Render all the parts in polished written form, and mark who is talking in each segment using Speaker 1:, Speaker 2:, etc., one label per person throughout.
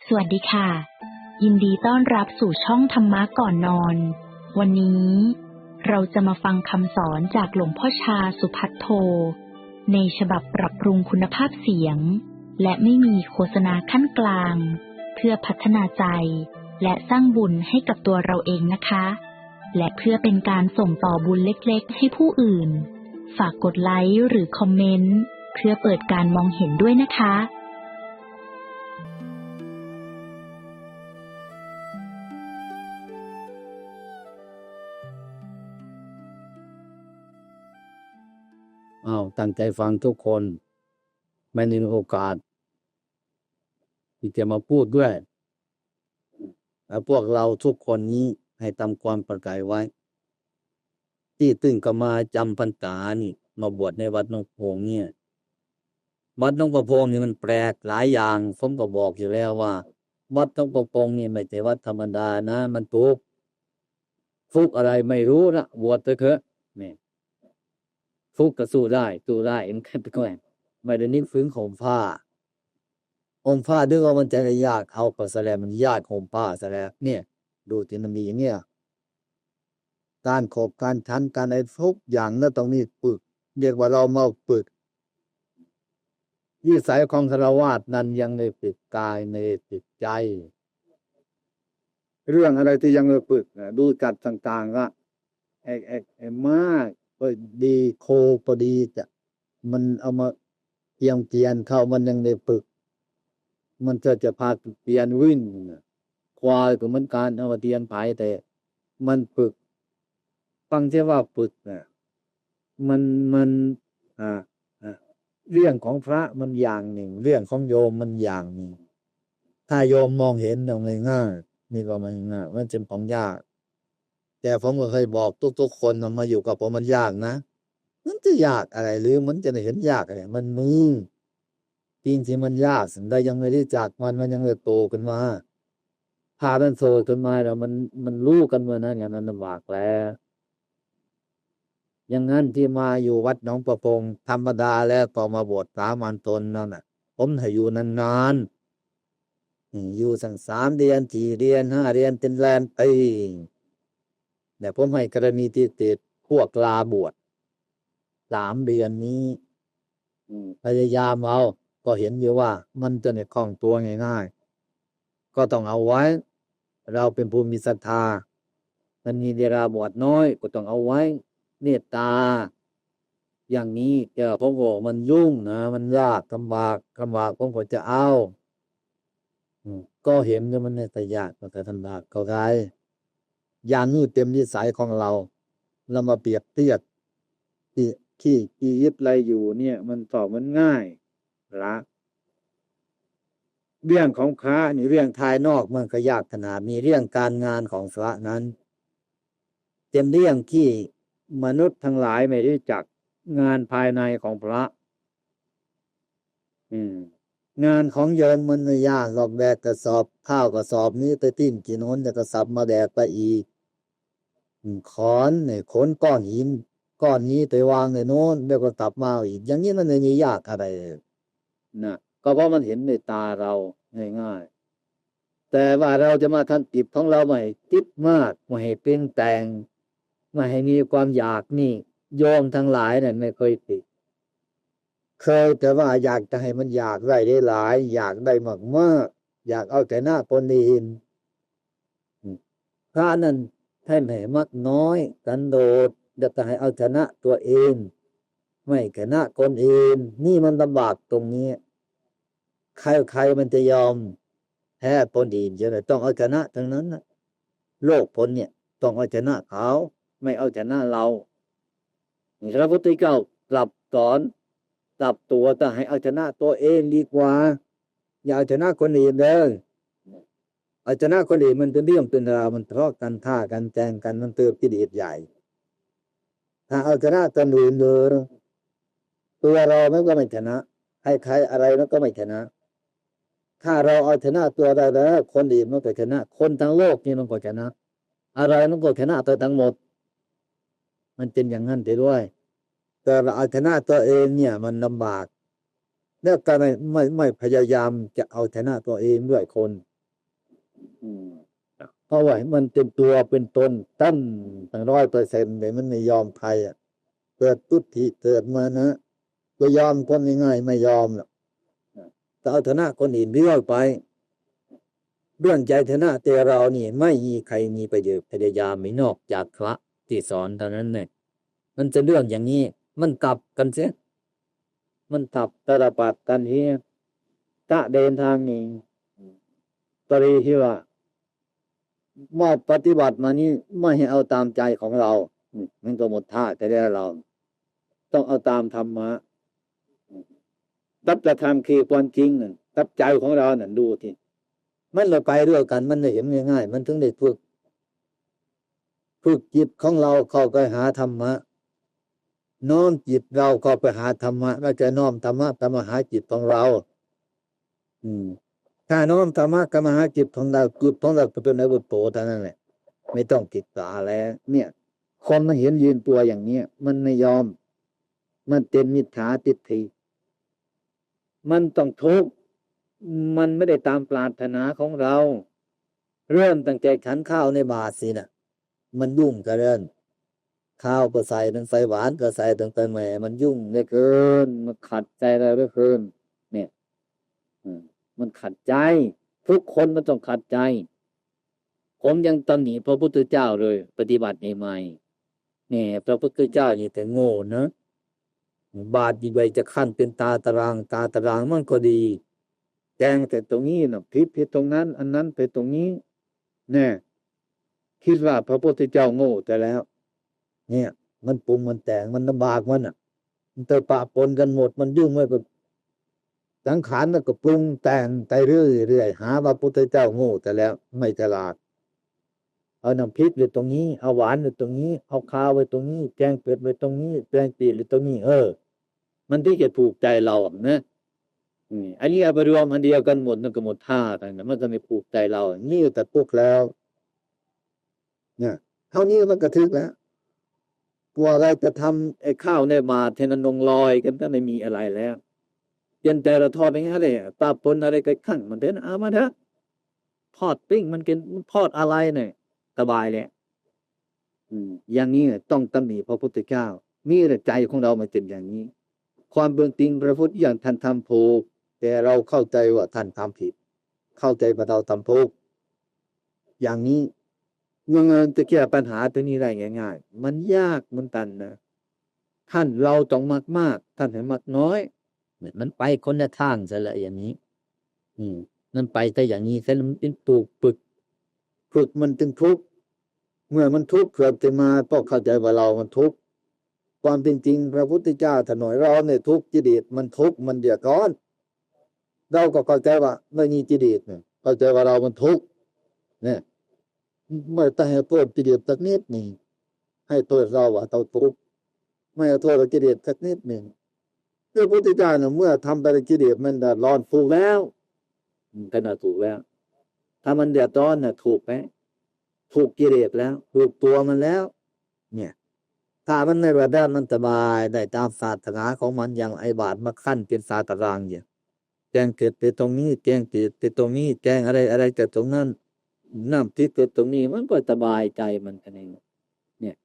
Speaker 1: สวัสดีค่ะยินดีต้อนรับสู่ช่องธรรมะก่อนนอนวันนี้เราจะมาฟังคำสอนจากหลวงพ่อชาสุภัทโทในฉบับปรับปรุงคุณภาพเสียงและไม่มีโฆษณาขั้นกลางเพื่อพัฒนาใจและสร้างบุญให้กับตัวเราเองนะคะและเพื่อเป็นการส่งต่อบุญเล็กๆให้ผู้อื่นฝากกดไลค์หรือคอมเมนต์เพื่อเปิดการมองเห็นด้วยนะคะ
Speaker 2: ตั้งใจฟังทุกคนไม่มีโอกาสที่จะมาพูดด้วยแต่พวกเราทุกคนนี้ให้ทำความประกายไว้ที่ตึงก็มาจำพรรษานี่มาบวชในวัดหนองโพงเนี่ยวัดหนองประพงนี่มันแปลกหลายอย่างผมก็บอกอยู่แล้วว่าวัดหนองประพงนี่ไม่ใช่วัดธรรมดานะมันฟุกอะไรไม่รู้นะบวชเถอะนี่ฟุกก็สู้ได้มันแค่ไปก่อนไม่ได้นึกฟื้นของผ้าองค์ผ้าดึงว่ามันจะยากเอาก็แสดงมันยากของผ้าแสดงเนี่ยดูที่มันมีอย่างเงี้ยการขบการทันการอะไรทุกอย่างนั้นตรงนี้ฝึกเรียกว่าเรามาฝึกวิสัยของฆราวาสนั้นยังในฝึกกายในฝึกใจเรื่องอะไรที่ยังไม่ฝึกดูจัดต่างๆก็ไอ้มากก็ดีโคก็ดีจะมันเอามาเตียนเข้ามันยังในฝึกมันจะพาเปลี่ยนวิ่งควายก็เหมือนกันเอามาเตียนไปแต่มันฝึกฟังที่ว่าฝึกมันเรื่องของพระมันอย่างหนึ่งเรื่องของโยมมันอย่างหนึ่งถ้าโยมมองเห็นตรงนี้ง่ายนี่ก็มันง่ายมันเป็นของยากแต่ผมก็เคยบอกทุกๆคนมาอยู่กับผมมันยากนะมันจะยากอะไรหรือมันจะเห็นยากอะไรมันมือจริงที่มันยากสิ่งใดยังไม่ได้จากมันยังโตขึ้นมาพามันโตขึ้นมาแล้วมันรู้กันว่านั้นอย่างนั้นลำบากแล้วอย่างนั้นที่มาอยู่วัดหนองประพงธรรมดาแล้วก็มาบวชสามัญชนนั่นน่ะผมให้อยู่นานๆอยู่สัก3 เดือน4 เดือน5 เดือนเป็นแรมปีแต่ผมให้กรณีที่ติดพวกลาบวช3 เดือนนี้พยายามเอาก็เห็นอยู่ว่ามันจะในคล่องตัวง่ายๆก็ต้องเอาไว้เราเป็นผู้มีศรัทธามันมีเวลาบวชน้อยก็ต้องเอาไว้เมตตาอย่างนี้ผมบอกมันยุ่งนะมันยากลำบากผมก็จะเอาก็เห็นว่ามันไม่ยากแต่ลำบากก็ไกลอย่างนี้เต็มนิสัยของเรามาเปรียบเทียบที่ยึดอะไรอยู่เนี่ยมันตอบมันง่ายละเรื่องของพระนี่เรื่องภายนอกมันก็ยากขนาดมีเรื่องการงานของพระนั้นเป็นเรื่องที่มนุษย์ทั้งหลายไม่รู้จักงานภายในของพระงานของโยมมันไม่ยากหรอกแบกกระสอบข้าวกระสอบนี้ไปติ้นกินโน้นแต่กระสับมาแบกไปอีกขอนเนี่ยขนก้อนหินก้อนนี้ไปวางในโน้นแล้วก็กลับมาอีกอย่างนี้มันไม่มียากอะไรนะก็เพราะมันเห็นในตาเราง่ายๆแต่ว่าเราจะมาทันจิตของเราไม่ติดมากไม่ให้เป็นแต่งไม่ให้มีความอยากนี่โยมทั้งหลายเนี่ยไม่เคยติดเคยแต่ว่าอยากจะให้มันอยากได้หลายอยากได้มากๆอยากเอาแต่หน้าคนอื่นพระนั้นท่านให้มักน้อยกันโดดจะให้เอาชนะตัวเองไม่ชนะคนอื่นนี่มันลำบากตรงนี้ใครมันจะยอมแพ้คนอื่นจะต้องเอาชนะทั้งนั้นนะโลกคนเนี่ยต้องเอาชนะเขาไม่เอาชนะเราพระพุทธเจ้ากลับสอนกลับตัวแต่ให้เอาชนะตัวเองดีกว่าอย่าเอาชนะคนอื่นเลยเอาชนะคนอื่นมันเป็นเรื่องเป็นราวมันทะเลาะกันฆ่ากันแจงกันมันเติบกิเลสใหญ่ถ้าเอาชนะคนอื่นเลยตัวเรามันก็ไม่ชนะใครอะไรมันก็ไม่ชนะถ้าเราเอาชนะตัวได้แล้วคนอื่นมันก็ชนะคนทั้งโลกนี่มันก็ชนะอะไรมันก็ชนะตัวทั้งหมดมันเป็นอย่างนั้นไปด้วยแต่เราเอาชนะตัวเองเนี่ยมันลำบากแล้วก็ไม่พยายามจะเอาชนะตัวเองด้วยคน อืมเพราะว่ามันเป็นตัวเป็นตนตั้ง100%เลยมันไม่ยอมใครอ่ะเกิดตุติเกิดมานะก็ยอมคนง่ายๆไม่ยอมหรอกแต่เอาชนะคนอื่นเรื่อยไปเรื่องใจชนะแต่เรานี่ไม่มีใครมีประโยชน์พยายามไม่นอกจากพระที่สอนเท่านั้นเนี่ยมันจะเรื่องอย่างนี้มันกลับกันเสียมันกลับตลปัดกันที่ตะเดินทางนี้ตรีที่ว่ามาปฏิบัติมานี้ไม่ให้เอาตามใจของเรามันก็หมดท่าแต่ได้เราต้องเอาตามธรรมะตับจะทำคือความจริงนั่นตับใจของเรานั่นดูที่มันเราไปด้วยกันมันได้เห็นง่ายๆมันถึงได้ฝึกจิตของเราเข้าไปหาธรรมะน้อมจิตเราเข้าไปหาธรรมะเราจะน้อมธรรมะกลับมาหาจิตของเราถ้าน้อมธรรมะกลับมาหาจิตของเราจิตของเราเป็นอวุโตเท่านั้นแหละไม่ต้องติดตาแล้วเนี่ยคนมาเห็นยืนตัวอย่างเนี้ยมันไม่ยอมมันเป็นมิจฉาทิฏฐิมันต้องทุกข์มันไม่ได้ตามปรารถนาของเราเริ่มตั้งแต่ฉันข้าวในบาตรสินะมันยุ่งกันเริ่มข้าวก็ใส่ตั้งใส่หวานก็ใส่ตั้งแต่แหม่มันยุ่งเหลือเกินมันขัดใจเราเหลือเกินเนี่ยมันขัดใจทุกคนมันต้องขัดใจผมยังตำหนิพระพุทธเจ้าเลยปฏิบัติใหม่ๆเนี่ยพระพุทธเจ้านี่แต่โง่นะบาตรดีไว้จะขั้นเป็นตาตารางมันก็ดีแจ้งแต่ตรงนี้นะผิดตรงนั้นอันนั้นไปตรงนี้เนี่ยคิดว่าพระพุทธเจ้าโง่แต่แล้วเนี่ยมันปรุงมันแต่งมันลำบากมันอ่ะมันเตอปะปนกันหมดมันยุ่งไม่กับสังขารมันก็ปรุงแต่งไปเรื่อยหาว่าพระพุทธเจ้าโง่แต่แล้วไม่ฉลาดเอาน้ำพริกไว้ตรงนี้เอาหวานไว้ตรงนี้เอาข้าวไว้ตรงนี้แกงเป็ดไว้ตรงนี้แกงตีไว้ตรงนี้มันที่จะผูกใจเรานะอันนี้เอาไปรวมอันเดียวกันหมดนั่นก็หมดท่าแต่มันก็ไม่ผูกใจเรานี่แต่พวกแล้วเนี่ยเท่านี้มันกระทึกแล้วกลัวอะไรจะทำไอ้ข้าวในบาตรเทนันนงลอยกันก็ไม่มีอะไรแล้วเปลี่ยนแต่ละทอดอย่างนี้เลยตาปนอะไรกันข้างมันเถอะเอามาเถอะทอดปิ้งมันกินทอดอะไรเนี่ยสบายเลยอย่างนี้ต้องตำหนิพระพุทธเจ้ามีแต่ใจของเรามันเป็นอย่างนี้ความเบื้องจริงพระพุทธอย่างท่านทำถูกแต่เราเข้าใจว่าท่านทำผิดเข้าใจว่าเราทำถูกอย่างนี้เมื่อจะแก้ปัญหาตัวนี้ได้ง่ายๆมันยากมันตันนะท่านเราต้องมากท่านให้มากน้อยเหมือนมันไปคนละทางซะละอย่างนี้นั่นไปแต่อย่างนี้ซะมันเป็นถูกฝึกมันจึงทุกข์เมื่อมันทุกข์เกิดขึ้นมาก็เข้าใจว่าเรามันทุกข์ความเป็นจริงพระพุทธเจ้าถนอยเราเนี่ยทุกข์จิตมันทุกข์มันเดือดร้อนเราก็เข้าใจว่าไม่มีจิตเนี่ยเข้าใจว่าเรามันทุกข์เนี่ยไม่ต้องให้โทษจิตสักนิดหนึ่งให้โทษเราว่าเราทุกข์ไม่เอาโทษจิตสักนิดหนึ่งพระพุทธเจ้าเนี่ยเมื่อทำไปจิตมันเดือดร้อนถูกแล้วขนาดถูกแล้วถ้ามันเดือดร้อนน่ะถูกไหมถูกกิเลสแล้วถูกตัวมันแล้วเนี่ยถ้ามันในระดับมันสบายได้ตามศาสนาของมันอย่างไอบาทมาขั้นเป็นศาสตรางอย่างแจงเกิดไปตรงนี้แจงเกิดไปตรงนี้แจงอะไรเกิดตรงนั้นน้ำที่เกิดตรงนี้มันก็สบายใจมันกันเองเนี่ย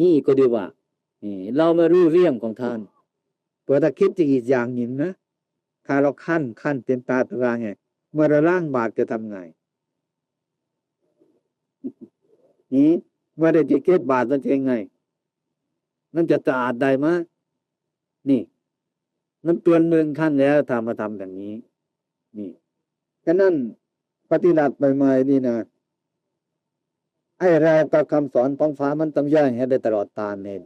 Speaker 2: นี่ก็ดีว่าเรามารู้เรื่องของท่านเปิดคิดอีกอย่างหนึ่งนะถ้าเราขั้นเป็นตาตารางไงเมื่อเราล้างบาตรจะทำไงนี่เมื่อได้จะเก็บบาตรมันจะยังไงนั่นจะสะอาดได้ไหมนี่นั่นตัวเมืองขั้นแล้วทำมาทำอย่างนี้นี่ฉะนั้นปฏิบัติใหม่ๆนี่นะไอ้เรากับคำสอนของฟ้ามันต้องแย่งให้ได้ตลอดตาเน้น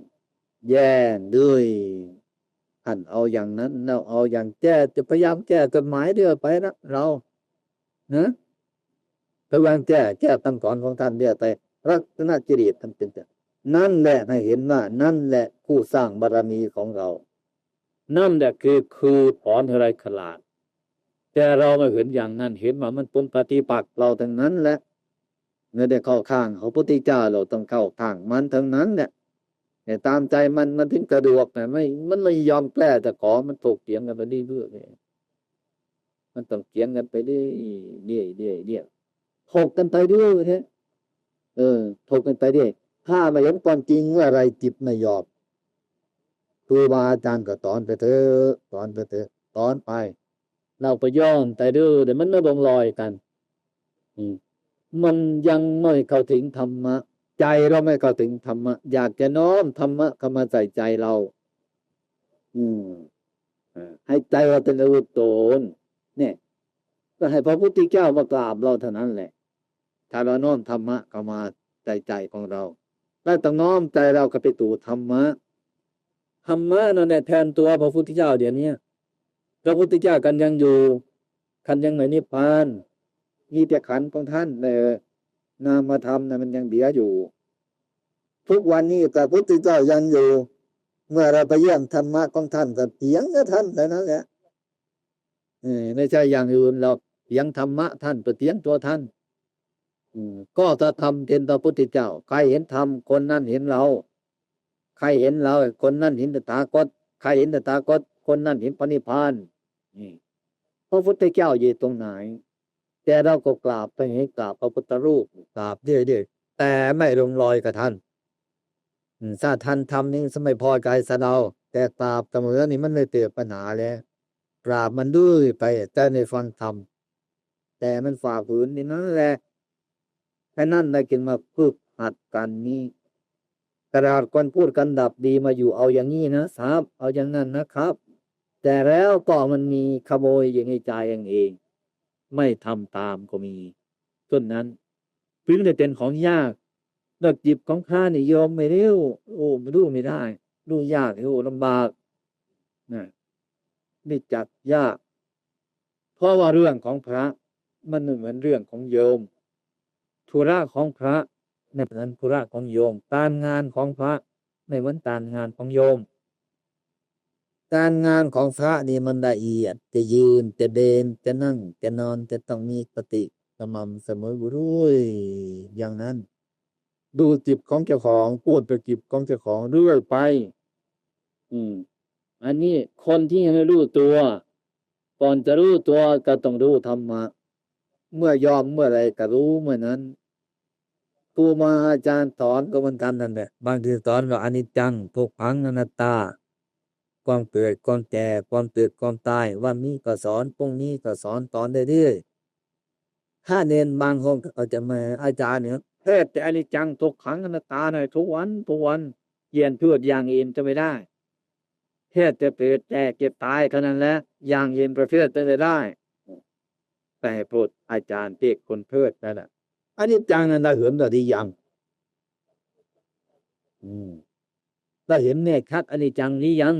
Speaker 2: แย่งด้วยท่านเอาอย่างนั้นเราเอาอย่างแก้จะพยายามแก้กฎหมายเรื่อยไปนะเรานะพยายามแก้คำสอนของท่านเรื่อยไปรัตนจริตท่านเป็นนั่นแหละให้เห็นว่านั่นแหละผู้สร้างบารมีของเรานั่นแหละคือถอนอะไรขลาดแต่เราไม่เห็นอย่างนั้นเห็นว่ามันเป็นปฏิปักษ์เราทั้งนั้นแหละไม่ได้เข้าข้างพระพุทธเจ้าเราต้องเข้าข้างมันทั้งนั้นแหละแต่ตามใจมันถึงสะดวกแต่มันไม่ยอมแก้แต่ขอมันถกเถียงกันไปเรื่อยๆมันต้องเถียงกันไปเรื่อย ถกกันไปด้วยเนี่ยถกกันไปด้วยถ้าไม่เห็นความจริงว่าอะไรจิตไม่ยอมครูบาอาจารย์ก็สอนไปเถอะสอนไปเถอะสอนไปเราไปย่องแต่ดื้อแต่มันไม่ลงรอยกันมันยังไม่เข้าถึงธรรมะใจเราไม่เข้าถึงธรรมะอยากจะน้อมธรรมะเข้ามาใส่ใจเราให้ใจเราเป็นอวุธโตนเนี่ยก็ให้พระพุทธเจ้ามากราบเราเท่านั้นแหละถ้าเราน้อมธรรมะเข้ามาใจของเราแล้วต้องน้อมใจเราเข้าไปสู่ธรรมะธรรมะนั่นแหละแทนตัวพระพุทธเจ้าเดี๋ยวนี้พระพุทธเจ้ากันยังอยู่คันยังไม่นิพพานมีแต่ขันธ์ของท่านนามธรรมนะมันยังเหลืออยู่ทุกวันนี้พระพุทธเจ้ายังอยู่เมื่อเราไปเยี่ยมธรรมะของท่านก็เถียงกับท่านแต่นั้นแหละไม่ใช่อย่างอื่นหรอกเถียงธรรมะท่านไปเถียงตัวท่านก็ถ้าทำเป็นพระพุทธเจ้าใครเห็นธรรมคนนั้นเห็นเราใครเห็นเราคนนั้นเห็นตถาคตใครเห็นตถาคตคนนั้นเห็นพระนิพพานพระพุทธเจ้าอยู่ตรงไหนแต่เราก็กราบไปให้กราบพระพุทธรูปกราบเรื่อยๆแต่ไม่ลงรอยกับท่านถ้าท่านทำนี่สมัยพอใจซะเราแต่กราบเสมอนี่มันเลยเกิดปัญหาแล้วกราบมันด้วยไปแต่ในฟังธรรมแต่มันฝ่าฝืนนี่นั่นแหละแค่นั้นได้กินมาพึกหัดกันนี้กระดาษคนพูดกันดับดีมาอยู่เอาอย่างนี้นะครับเอาอย่างนั้นนะครับแต่แล้วก็มันมีขโมยอย่างในใจเองไม่ทำตามก็มีต้นนั้นพึ่งได้เป็นของยากเลิกจิบของข้านี่ยอมไม่เร็วไม่รู้ไม่ได้รู้ยากลำบากนะนี่จัดยากเพราะว่าเรื่องของพระมันเหมือนเรื่องของโยมธุระของพระในนั้นธุระของโยมการงานของพระในเหมือนการงานของโยมการงานของพระนี่มันละเอียดจะยืนจะเดินจะนั่งจะนอนจะต้องมีสติสม่ำเสมอด้วยอย่างนั้นดูจิตของเจ้าของพูดไปจิตของเจ้าของเรื่อยไปอันนี้คนที่ยังไม่รู้ตัวก่อนจะรู้ตัวก็ต้องรู้ธรรมะเมื่อยอมเมื่อไรก็รู้เมื่อนั้นครูบาอาจารย์สอนก็เหมือนกันนั่นแหละบางทีสอนก็อนิจจังทุกขังอนัตตาความเกิดความแก่ความเกิดความตายวันนี้ก็สอนพรุ่งนี้ก็สอนเรื่อยๆถ้าเน้นบางคนก็จะมาอาจารย์เนี่ยเทศแต่อนิจจังทุกขังอนัตตาหน่อยทุกวันเยียนพูดอย่างอื่นจะไม่ได้เทศจะเกิดแก่เก็บตายขนาดนั้นแหละอย่างอื่นประเภทจะไม่ได้แต่พูดอาจารย์เรียกคนเพิดนั่นแหละอันนี้จังนั้นเราเห็นเราดียังเราเห็นแน่ชัดอันนี้จังนี้ยัง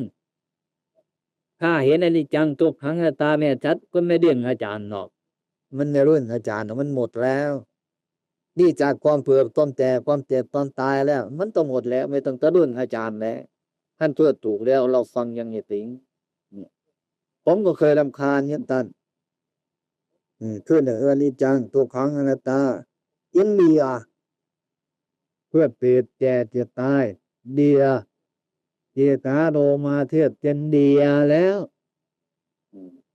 Speaker 2: ถ้าเห็นอันนี้จังทุกขังอนัตตาแม่ชัดก็ไม่เรียกอาจารย์หรอกมันในรุ่นอาจารย์มันหมดแล้วนี่จากความเผื่อต้นแต่ความเจ็บตอนตายแล้วมันต้องหมดแล้วไม่ต้องตะรุ่นอาจารย์แล้วท่านพูดถูกแล้วเราฟังยังไงถึงผมก็เคยรำคาญเนี่ยท่านขึ้นอนิจจังทุกขังอนัตตาอินเดียเพื่อเปรตแก่เจ็บตายเดียเจตาโรมาเทศเจนเดียแล้ว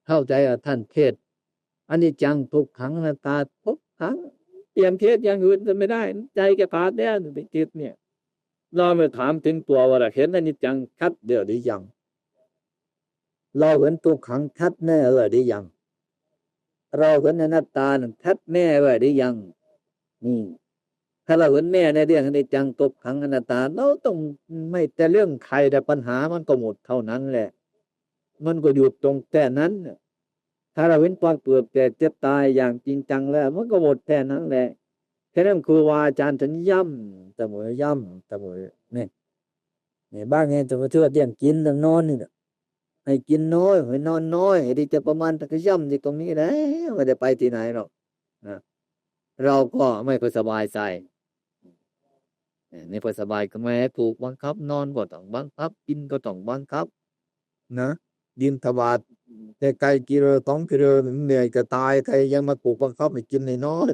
Speaker 2: เข้าใจท่านเทศอนิจจังทุกขังอนัตตาทุกขังเตรียมเทศอย่างอื่นจะไม่ได้ใจแกขาดแล้วไปจิตเนี่ยเราไม่ถามถึงตัวว่าเห็นอนิจจังชัดเดียวหรือยังเราเห็นทุกขังชัดแน่เลยหรือยังเราเห็นอนัตตาชัดแน่เลยหรือยังถ้าเราเห็นแน่ในเรื่องอนิจจังทุกขังอนัตตาเราต้องไม่แต่เรื่องใครแต่ปัญหามันก็หมดเท่านั้นแหละมันก็หยุดตรงแค่นั้นถ้าเราเห็นความเปลือกแต่เจ็บตายอย่างจริงจังแล้วมันก็หมดแค่นั้นแหละแค่นั้นครูบาอาจารย์ถึงย้ำเสมอเนี่ยบ้างไงจะมาเชื่อเรื่องกินเรื่องนอนนี่ให้กินน้อยให้นอนน้อยให้ดีจะประมาณตะย่ำที่ตรงนี้นะไม่ได้ไปที่ไหนหรอกเราก็ไม่ค่อยสบายใจไม่ค่อยสบายก็ไม่ถูกบังคับนอนก็ต้องบังคับกินก็ต้องบังคับนะดินทบาทแต่ไก่กิโล2 กิโลเหนื่อยก็ตายใครยังมาปลูกบังคับให้กินในน้อย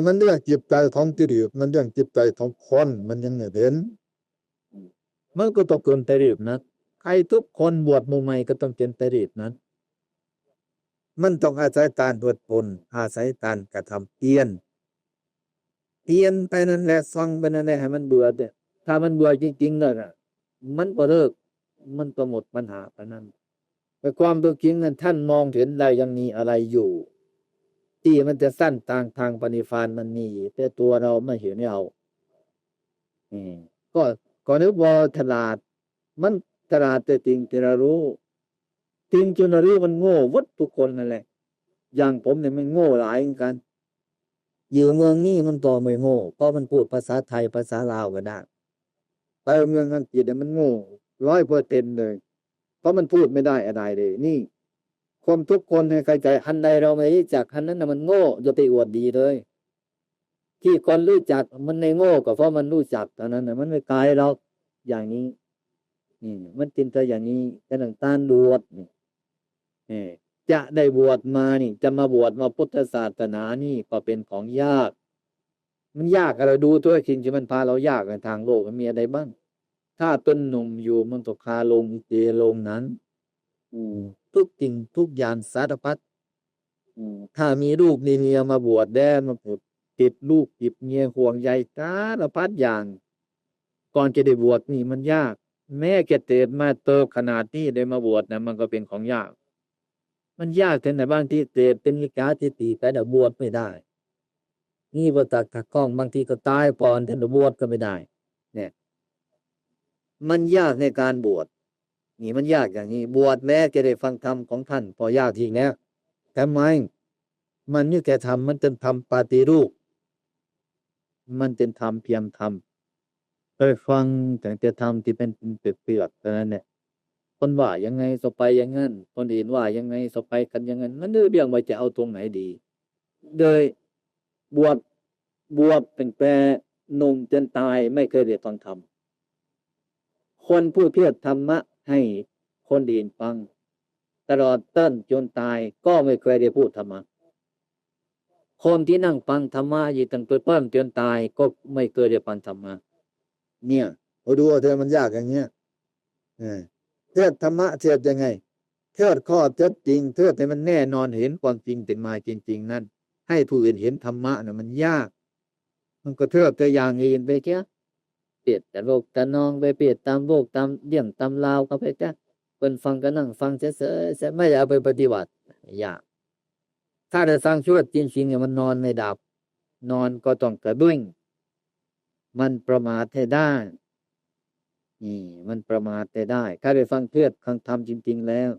Speaker 2: มันเรื่องจิตใจท้องที่เรียบมันเรื่องจิตใจท้องคนมันยังเห็นมันก็ต้องเกินแต่เรียบนะใครทุกคนบวชใหม่ก็ต้องเป็นแต่เรียบนั้น มันต้องอาศัยการอดทนอาศัยการกระทำเปลี่ยนไปนั่นแหละฟังไปนั่นแหละให้มันเบื่อเด้ถ้ามันเบื่อจริงๆแล้วน่ะมันก็เลิกมันก็หมดปัญหาปานนั้นแต่ความเป็นจริงนั้นท่านมองเห็นได้ยังมีอะไรอยู่ที่มันจะสั้นทางปณิพานมันมีแต่ตัวเราไม่เห็นเอาอืมก็นึกว่าฉลาดมันฉลาดแต่จริงที่เรารู้จริงจนเรารู้มันโง่วัดทุกคนนั่นแหละอย่างผมเนี่ยมันโง่หลายเหมือนกันอยู่เมืองนี้มันต่อไม่โง่เพราะมันพูดภาษาไทยภาษาลาวก็ได้ไปเมืองอังกฤษเนี่ยมันโง่100%เลยเพราะมันพูดไม่ได้อะไรเลยนี่คนทุกคนให้เข้าใจอันใดเราไม่รู้จักอันนั้นน่ะมันโง่อย่าไปอวดดีเลยที่คนรู้จักมันในโง่ก็เพราะมันรู้จักเท่านั้นน่ะมันไม่กลายเราอย่างนี้มันเป็นตัวอย่างนี้แต่ต่างๆบวชนี่จะได้บวชมานี่จะมาบวชมาพุทธศาสนานี่ก็เป็นของยากมันยากอะไรดูตัวจริงที่มันพาเรายากในทางโลกมันมีอะไรบ้างถ้าต้นหนุ่มอยู่มันก็คาลงเจลงนั้นทุกสิ่งทุกอย่างสารพัดถ้ามีลูกมีเมียมาบวชแดนมาติดลูกติดเมียห่วงใยสารพัดอย่างก่อนจะได้บวชนี่มันยากแม้แกเตดมาเติบขนาดนี้ได้มาบวชนะมันก็เป็นของยากมันยากถึงไหนบางที่เตดเป็นนิกาที่ตีไปแต่บวชไม่ได้นี่บตักถักข้องบางทีก็ตายปอนแต่บวชก็ไม่ได้เนี่ยมันยากในการบวชนี่มันยากอย่างนี้บวชแม้จะได้ฟังธรรมของท่านพอยากทีแล้วทำไมมันนี่แกทำมันเป็นธรรมปาฏิรูปมันเป็นธรรมเพียงธรรมเคยฟังแต่จะทำที่เป็นเปลือกๆเท่านั้นเนี่ยคนว่ายังไงสไปอย่างนั้นคนอื่นว่ายังไงสไปกันอย่างนั้นมันเรื่องว่าจะเอาตรงไหนดีโดยบวชเป็นแปรหนุ่มจนตายไม่เคยได้ฟังธรรมคนพูดเพื่อธรรมะให้คนอื่นฟังตลอดต้นจนตายก็ไม่เคยได้พูดธรรมะคนที่นั่งฟังธรรมะอยู่ตั้งแต่ต้นจนตายก็ไม่เคยได้ฟังธรรมะเนี่ยเราดูว่าเธอมันยากอย่างเงี้ยเทศธรรมะเทศยังไงเทศข้อเท็จจริงเทศให้มันแน่นอนเห็นความจริงเป็นมาจริงๆนั่นให้ผู้อื่นเห็นธรรมะน่ะมันยากมันก็เทศตัวอย่างอื่นไปแค่เปรียบแต่โลกแต่นองไปเปรียบตามโลกตามเรื่องตามราวก็ไปแค่คนฟังก็นั่งฟังเฉยๆไม่เอาไปปฏิบัติยากถ้าจะสร้างชีวิตจริงๆเนี่ยมันนอนไม่ดับนอนก็ต้องกระดุ้งมันประมาทให้ได้มันประมาทได้ถ้าได้ฟังเทศน์ธรรมจริงๆแล้ว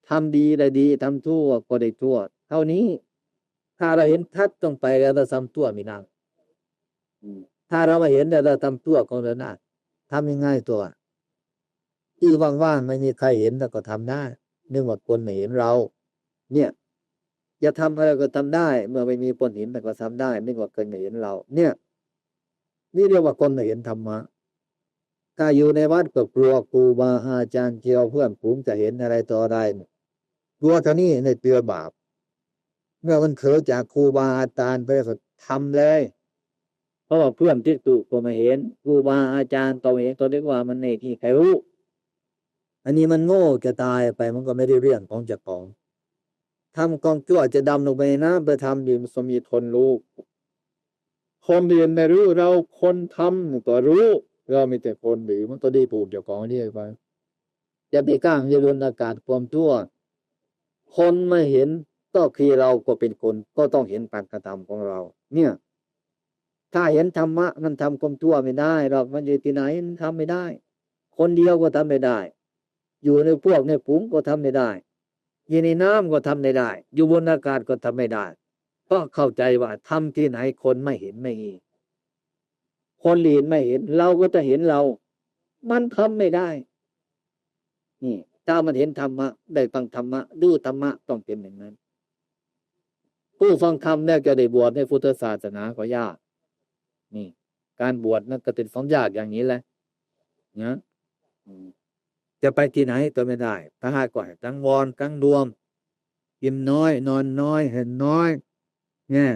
Speaker 2: ทำดีได้ดีทำชั่วก็ได้ชั่วเท่านี้ถ้าเราเห็นทัดต้องไปแล้วเราทำชั่วไม่ได้ถ้าเราไม่เห็นแล้วเราทำชั่วก็ไม่ได้ทำยังไงตัวที่ว่างๆไม่มีใครเห็นแต่ก็ทำได้เนื่องว่าคนไม่เห็นเราเนี่ยอย่าทำอะไรก็ทำได้เมื่อไม่มีคนเห็นแต่ก็ทำได้เนื่องว่าคนไม่เห็นเราเนี่ยนี่เรียกว่าคนไม่เห็นธรรมะถ้าอยู่ในวัดก็กลัวครูบาอาจารย์เกี่ยวเพื่อนฝูงจะเห็นอะไรต่ออะไรกลัวเท่านี้ในเตือบาปเมื่อมันเกิดจากครูบาอาจารย์ไปก็ทำเลยเพราะว่าเพื่อนที่ตุก็ไม่เห็นครูบาอาจารย์ตัวเองตัวเรียกว่ามันในที่ใครรู้อันนี้มันโง่จะตายไปมันก็ไม่ได้เรื่องของเจ้าของทำกองชั่วจะดำลงไปน้ำไปทำดีมันมีทนรู้คนเรียนไม่รู้เราคนทำก็รู้เรามีแต่คนหรือมันก็ได้ปลูกเจ้าของเรียกไปจะไปก้างจะลนอากาศความชั่วคนไม่เห็นก็คือเราก็เป็นคนก็ต้องเห็นการกระทำของเราเนี่ยถ้าเห็นธรรมะมันทำความชั่วไม่ได้หรอกมันอยู่ที่ไหนมันทำไม่ได้คนเดียวก็ทำไม่ได้อยู่ในพวกในฝูงก็ทำไม่ได้อยู่ในน้ำก็ทำไม่ได้อยู่บนอากาศก็ทำไม่ได้เพราะเข้าใจว่าทำที่ไหนคนไม่เห็นไม่มีคนเห็นไม่เห็นเราก็จะเห็นเรามันทำไม่ได้นี่ถ้ามันเห็นธรรมะได้ฟังธรรมะดูธรรมะต้องเป็นอย่างนั้นผู้ฟังธรรมเนี่ยจะได้บวชในพุทธศาสนาก็ยากนี่การบวชนั่นก็เป็นของยากอย่างนี้แหละนะจะไปที่ไหนก็ไม่ได้ถ้าหากว่าตั้งวอนตั้งรวมกินน้อยนอนน้อยเห็นน้อยเนี่ย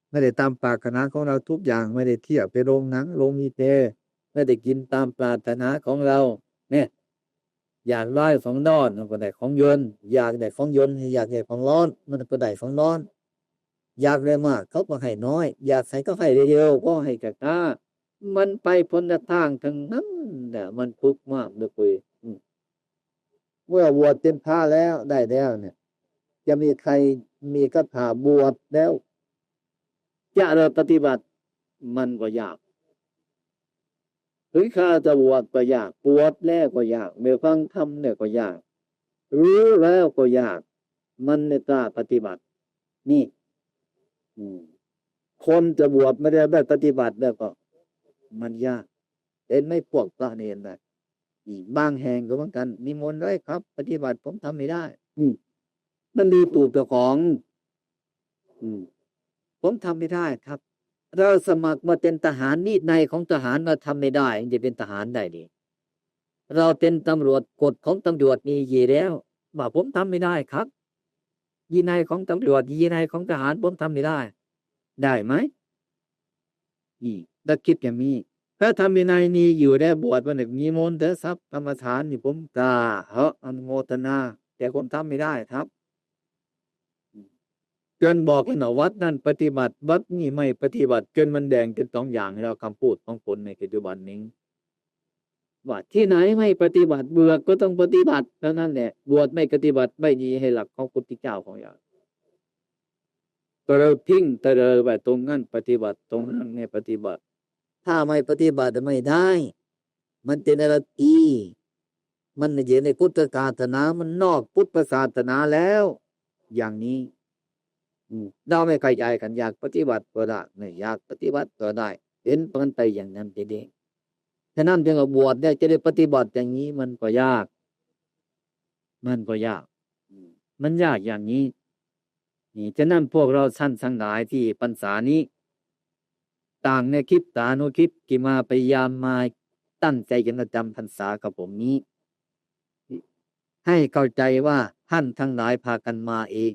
Speaker 2: ไม่ได้ตามปรารถนาของเราทุกอย่างไม่ได้เที่ยวไปโรงหนังโรงมีเตไม่ได้กินตามปรารถนาของเราเนี่ย อยากได้ของร้อนมันก็ได้ของเย็นอยากได้ของเย็นอยากได้ของร้อนมันก็ได้ของร้อนอยากได้มากเขาก็ให้น้อยอยากให้ก็ให้เยอะก็ให้กะมันไปพ้นทางทั้งนั้นเนี่ยมันทุกข์มากเลยคุยเมื่อบวชเต็มผ้าแล้วได้แล้วเนี่ยจะมีใครมีคาถาบวชแล้วจะเราปฏิบัติมันก็ยากหรือข้าจะบวชก็ยากบวชแล้วก็ยากเมื่อฟังธรรมเนี่ยก็ยากรู้แล้วก็ยากมันไม่กล้าปฏิบัตินี่คนจะบวชไม่ได้ปฏิบัติแล้วก็มันยากเห็นไม่พวกพระเนรนะบางแห่งก็เหมือนกันนิมนต์ไว้ครับปฏิบัติผมทำไม่ได้มันดีตูบเจ้าของผมทำไม่ได้ครับเราสมัครมาเป็นทหารนี่ในของทหารมาทำไม่ได้จะเป็นทหารได้ดีเราเป็นตำรวจกฎของตำรวจมีอยู่แล้วว่าผมทำไม่ได้ครับวินัยของตำรวจวินัยของทหารผมทำไม่ได้ได้ไหมถ้าคิดอย่างนี้ถ้าทำวินัยนี้อยู่ได้บวชวันหนึ่งมีมนต์เถอะครับกรรมฐานนี่ผมกล้าอนุโมทนาแต่ผมทำไม่ได้ครับจนบอกว่าวัดนั่นปฏิบัติวัดนี่ไม่ปฏิบัติจนมันแดงเป็นสองอย่างให้เราคำพูดของคนในปัจจุบันนี้ว่าที่ไหนไม่ปฏิบัติบวชก็ต้องปฏิบัติเท่านั้นแหละบวชไม่ปฏิบัติไม่ดีให้หลักของพุทธเจ้าของเราเราทิ้งแต่เราไปตรงนั้นปฏิบัติตรงนั้นไม่ปฏิบัติถ้าไม่ปฏิบัติไม่ได้มันเป็นอะไรมันอยู่ในพุทธศาสนามันนอกพุทธศาสนาแล้วอย่างนี้เราไม่เข้าใจกันอยากปฏิบัติก็ได้ไม่อยากปฏิบัติก็ได้เห็นมันไปอย่างนั้นเองฉะนั้นจึงบวชเนี่ยจะได้ปฏิบัติอย่างนี้มันก็ยากมันยากอย่างนี้นี่ฉะนั้นพวกเราท่านทั้งหลายที่พรรษานี้ต่างในคลิปตานุคลิปกิมาพยายามมาตั้งใจกันประจำพรรษากับผมนี้ให้เข้าใจว่าท่านทั้งหลายพากันมาเอง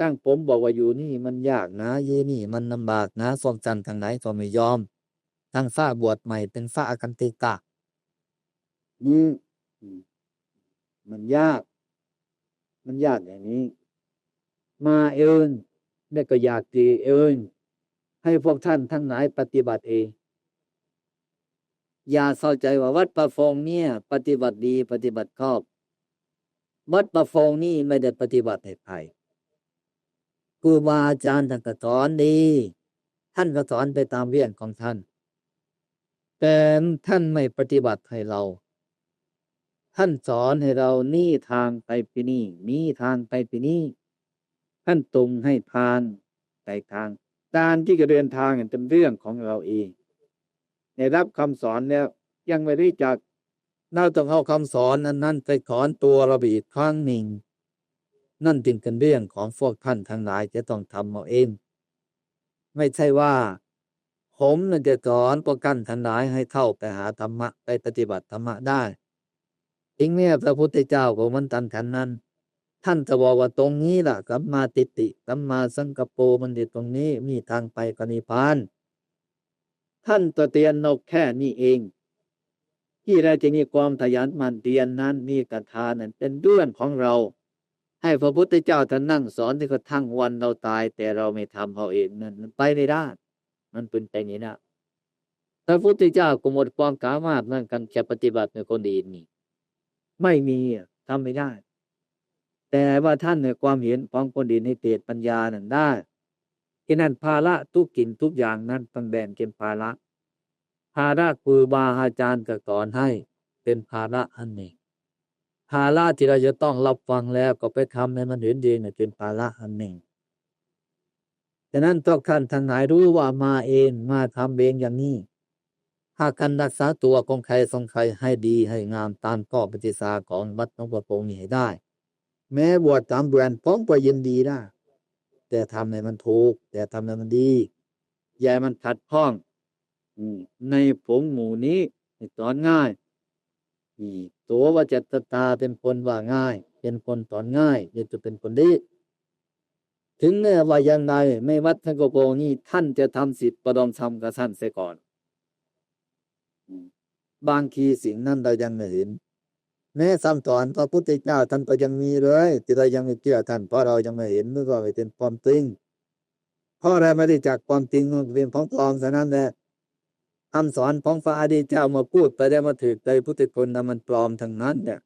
Speaker 2: ตั้งผมบอกว่าอยู่นี่มันยากนะนี่มันลำบากนะส่วนจันทางไหนก็ไม่ยอมทั้งฝ้าบวชใหม่เป็นฝ้าอากันติกะมันยากอย่างนี้มาเองได้ก็อยากดีเองให้พวกท่านทั้งหลายปฏิบัติเองอย่าเข้าใจว่าวัดประฟงเนี่ยปฏิบัติดีปฏิบัติชอบวัดประฟงนี่ไม่ได้ปฏิบัติให้ใครครูบาอาจารย์ท่านก็สอนดีท่านก็สอนไปตามเรื่องของท่านแต่ท่านไม่ปฏิบัติให้เราท่านสอนให้เรานี่ทางไปปีนี้ทางไปปีนี้ท่านตรงให้ทางไปทางการที่จะเดินทางเป็นเรื่องของเราเองได้รับคำสอนแล้วยังไม่รู้จักเราต้องเอาคำสอนนั้นไปถอนตัวเราอีกครั้งหนึ่งนั่นจึงเป็นเรื่องของพวกท่านทั้งหลายจะต้องทำเอาเองไม่ใช่ว่าผมจะสอนพวกท่านทั้งหลายให้เข้าไปหาธรรมะไปปฏิบัติธรรมะได้ถึงแม้พระพุทธเจ้าของมันตันขันนั้นท่านจะบอกว่าตรงนี้ล่ะสัมมาทิฏฐิสัมมาสังกัปโปมันอยู่ตรงนี้มีทางไปนิพพานท่านตัวเตียนนกแค่นี้เองที่เราจะมีความขยันหมั่นเพียรนั้นมีศรัทธานั้นเป็นเรื่องของเราให้พระพุทธเจ้าท่านนั่งสอนที่กระทั่งวันเราตายแต่เราไม่ทำเอาเองนั่นมันไปไม่ได้มันเป็นไปไม่ได้พระพุทธเจ้าก็หมดความสามารถนั่นกันจะปฏิบัติในคนดีนี่ไม่มีทำไม่ได้แต่ว่าท่านในความเห็นของคนดีในเตปัญญานั้นได้ฉะนั้นภาระทุกกินทุกอย่างนั้นต้องแบ่งเป็นภาระครูบาอาจารย์ก็สอนให้เป็นภาระอันหนึ่งภาระที่เราจะต้องรับฟังแล้วก็ไปทำให้มันเห็นดีเนี่ยเป็นภาระอันหนึ่งฉะนั้นทุกท่านทั้งหลายรู้ว่ามาเองมาทำเองอย่างนี้หากการรักษาตัวของใครทรงใครให้ดีให้งามตามข้อปฏิสาของวัดหลวงพ่อคงนี้ให้ได้แม้บวชตามแบรนด์ผมก็ยินดีได้แต่ทำให้มันถูกแต่ทำให้มันดีอย่ามันขัดข้องในผงหมู่นี้สอนง่ายตัวว่าจัตตาเป็นคนว่าง่ายเป็นคนสอนง่ายจะเป็นคนดีถึงแม้ว่าอย่างไรไม่วัดท่านก็โกนี้ท่านจะทำสิทธิ์ประดมธรรมกับท่านเสียก่อน บางทีสิ่งนั้นเรายังไม่เห็นแม้คำสอนพระพุทธเจ้าท่านก็ยังมีเลยที่เรายังไม่เชื่อท่านเพราะเรายังไม่เห็นหรือว่าไม่เป็นความจริงเพราะอะไรไม่ได้จากความจริงมันเป็นของปลอมฉะนั้นแหละคำสอนของพระอริยเจ้ามาพูดไปได้มาถือใจพุทธชนมันปลอมทั้งนั้นเนี่ย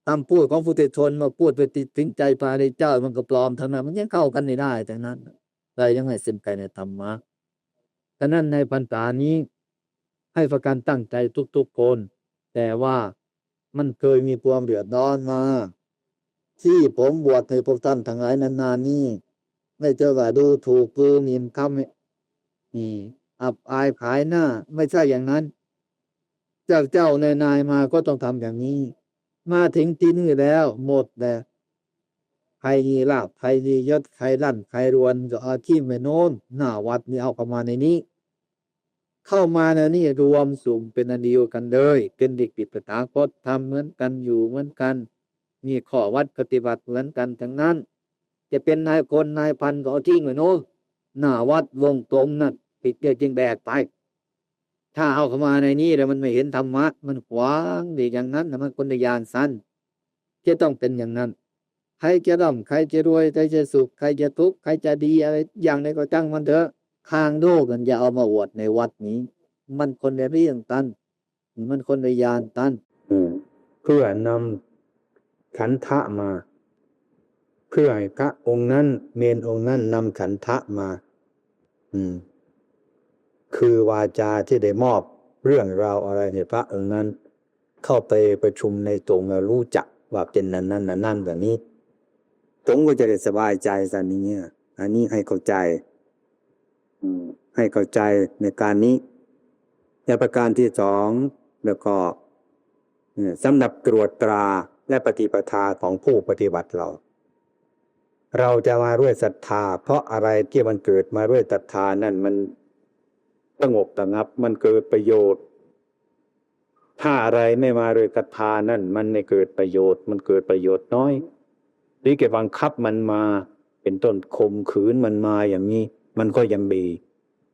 Speaker 2: คำพูดของพุทธชนมาพูดไปติดถึงใจพระอริยเจ้ามันก็ปลอมทั้งนั้นมันยังเข้ากันไม่ได้แต่นั้นเรายังให้เส้นใจในธรรมะฉะนั้นในพรรษานี้ให้ประกันตั้งใจทุกๆคนแต่ว่ามันเคยมีความเดือดร้อนมาที่ผมบวชให้พวกท่านทั้งหลายนานๆนี้ไม่เจอว่าดูถูกปืหมิ่นคำนี่อับอายขายหน้าไม่ใช่อย่างนั้นเจ้านายมาก็ต้องทำอย่างนี้มาถึงที่นี่แล้วหมดแล้วใครมีลาภใครมียศใครร่ำใครรวนก็เอาที่ไม่โน้นหน้าวัดนี่เอาเข้ามาในนี้เข้ามาในนี่รวมสุ่มเป็นอันเดียวกันเลยเป็นเด็กปิดประถาคตทำเหมือนกันอยู่เหมือนกันมีข้อวัดปฏิบัติเหมือนกันทั้งนั้นจะเป็นนายคนนายพันก็เอาทิ้งไว้โน้นหน้าวัดวงกลมนั่นปิดเดียวจึงแบกไปถ้าเอาเข้ามาในนี้แล้วมันไม่เห็นธรรมะมันขวางดีอย่างนั้นมันคนในยานสั้นจะต้องเป็นอย่างนั้นใครจะร่ำใครจะรวยใครจะสุขใครจะทุกข์ใครจะดีอะไรอย่างใดก็จ้างมันเถอะข้างโลกกันอย่าเอามาอวดในวัดนี้มันคนในเรื่องตันมันคนในยานตันเพื่อนำขันธะมาเพื่อให้พระองค์นั้นเมนองค์นั้นนำขันธะมาคือวาจาที่ได้มอบเรื่องราวอะไรให้พระองค์นั้นเข้าไปประชุมในตรงแล้วรู้จักว่าเป็นนั่นแบบนี้ตรงก็จะได้สบายใจสันนี้อันนี้ให้เข้าใจให้เข้าใจในการนี้และประการที่สองแล้วก็สำหรับตรวจตราและปฏิปทาของผู้ปฏิบัติเราจะมาด้วยศรัทธาเพราะอะไรที่มันเกิดมาด้วยศรัทธานั่นมันสงบระงับมันเกิดประโยชน์ถ้าอะไรไม่มาด้วยศรัทธานั่นมันไม่เกิดประโยชน์มันเกิดประโยชน์น้อยหรือแกบังคับมันมาเป็นต้นข่มขืนมันมาอย่างนี้มันก็ยังมี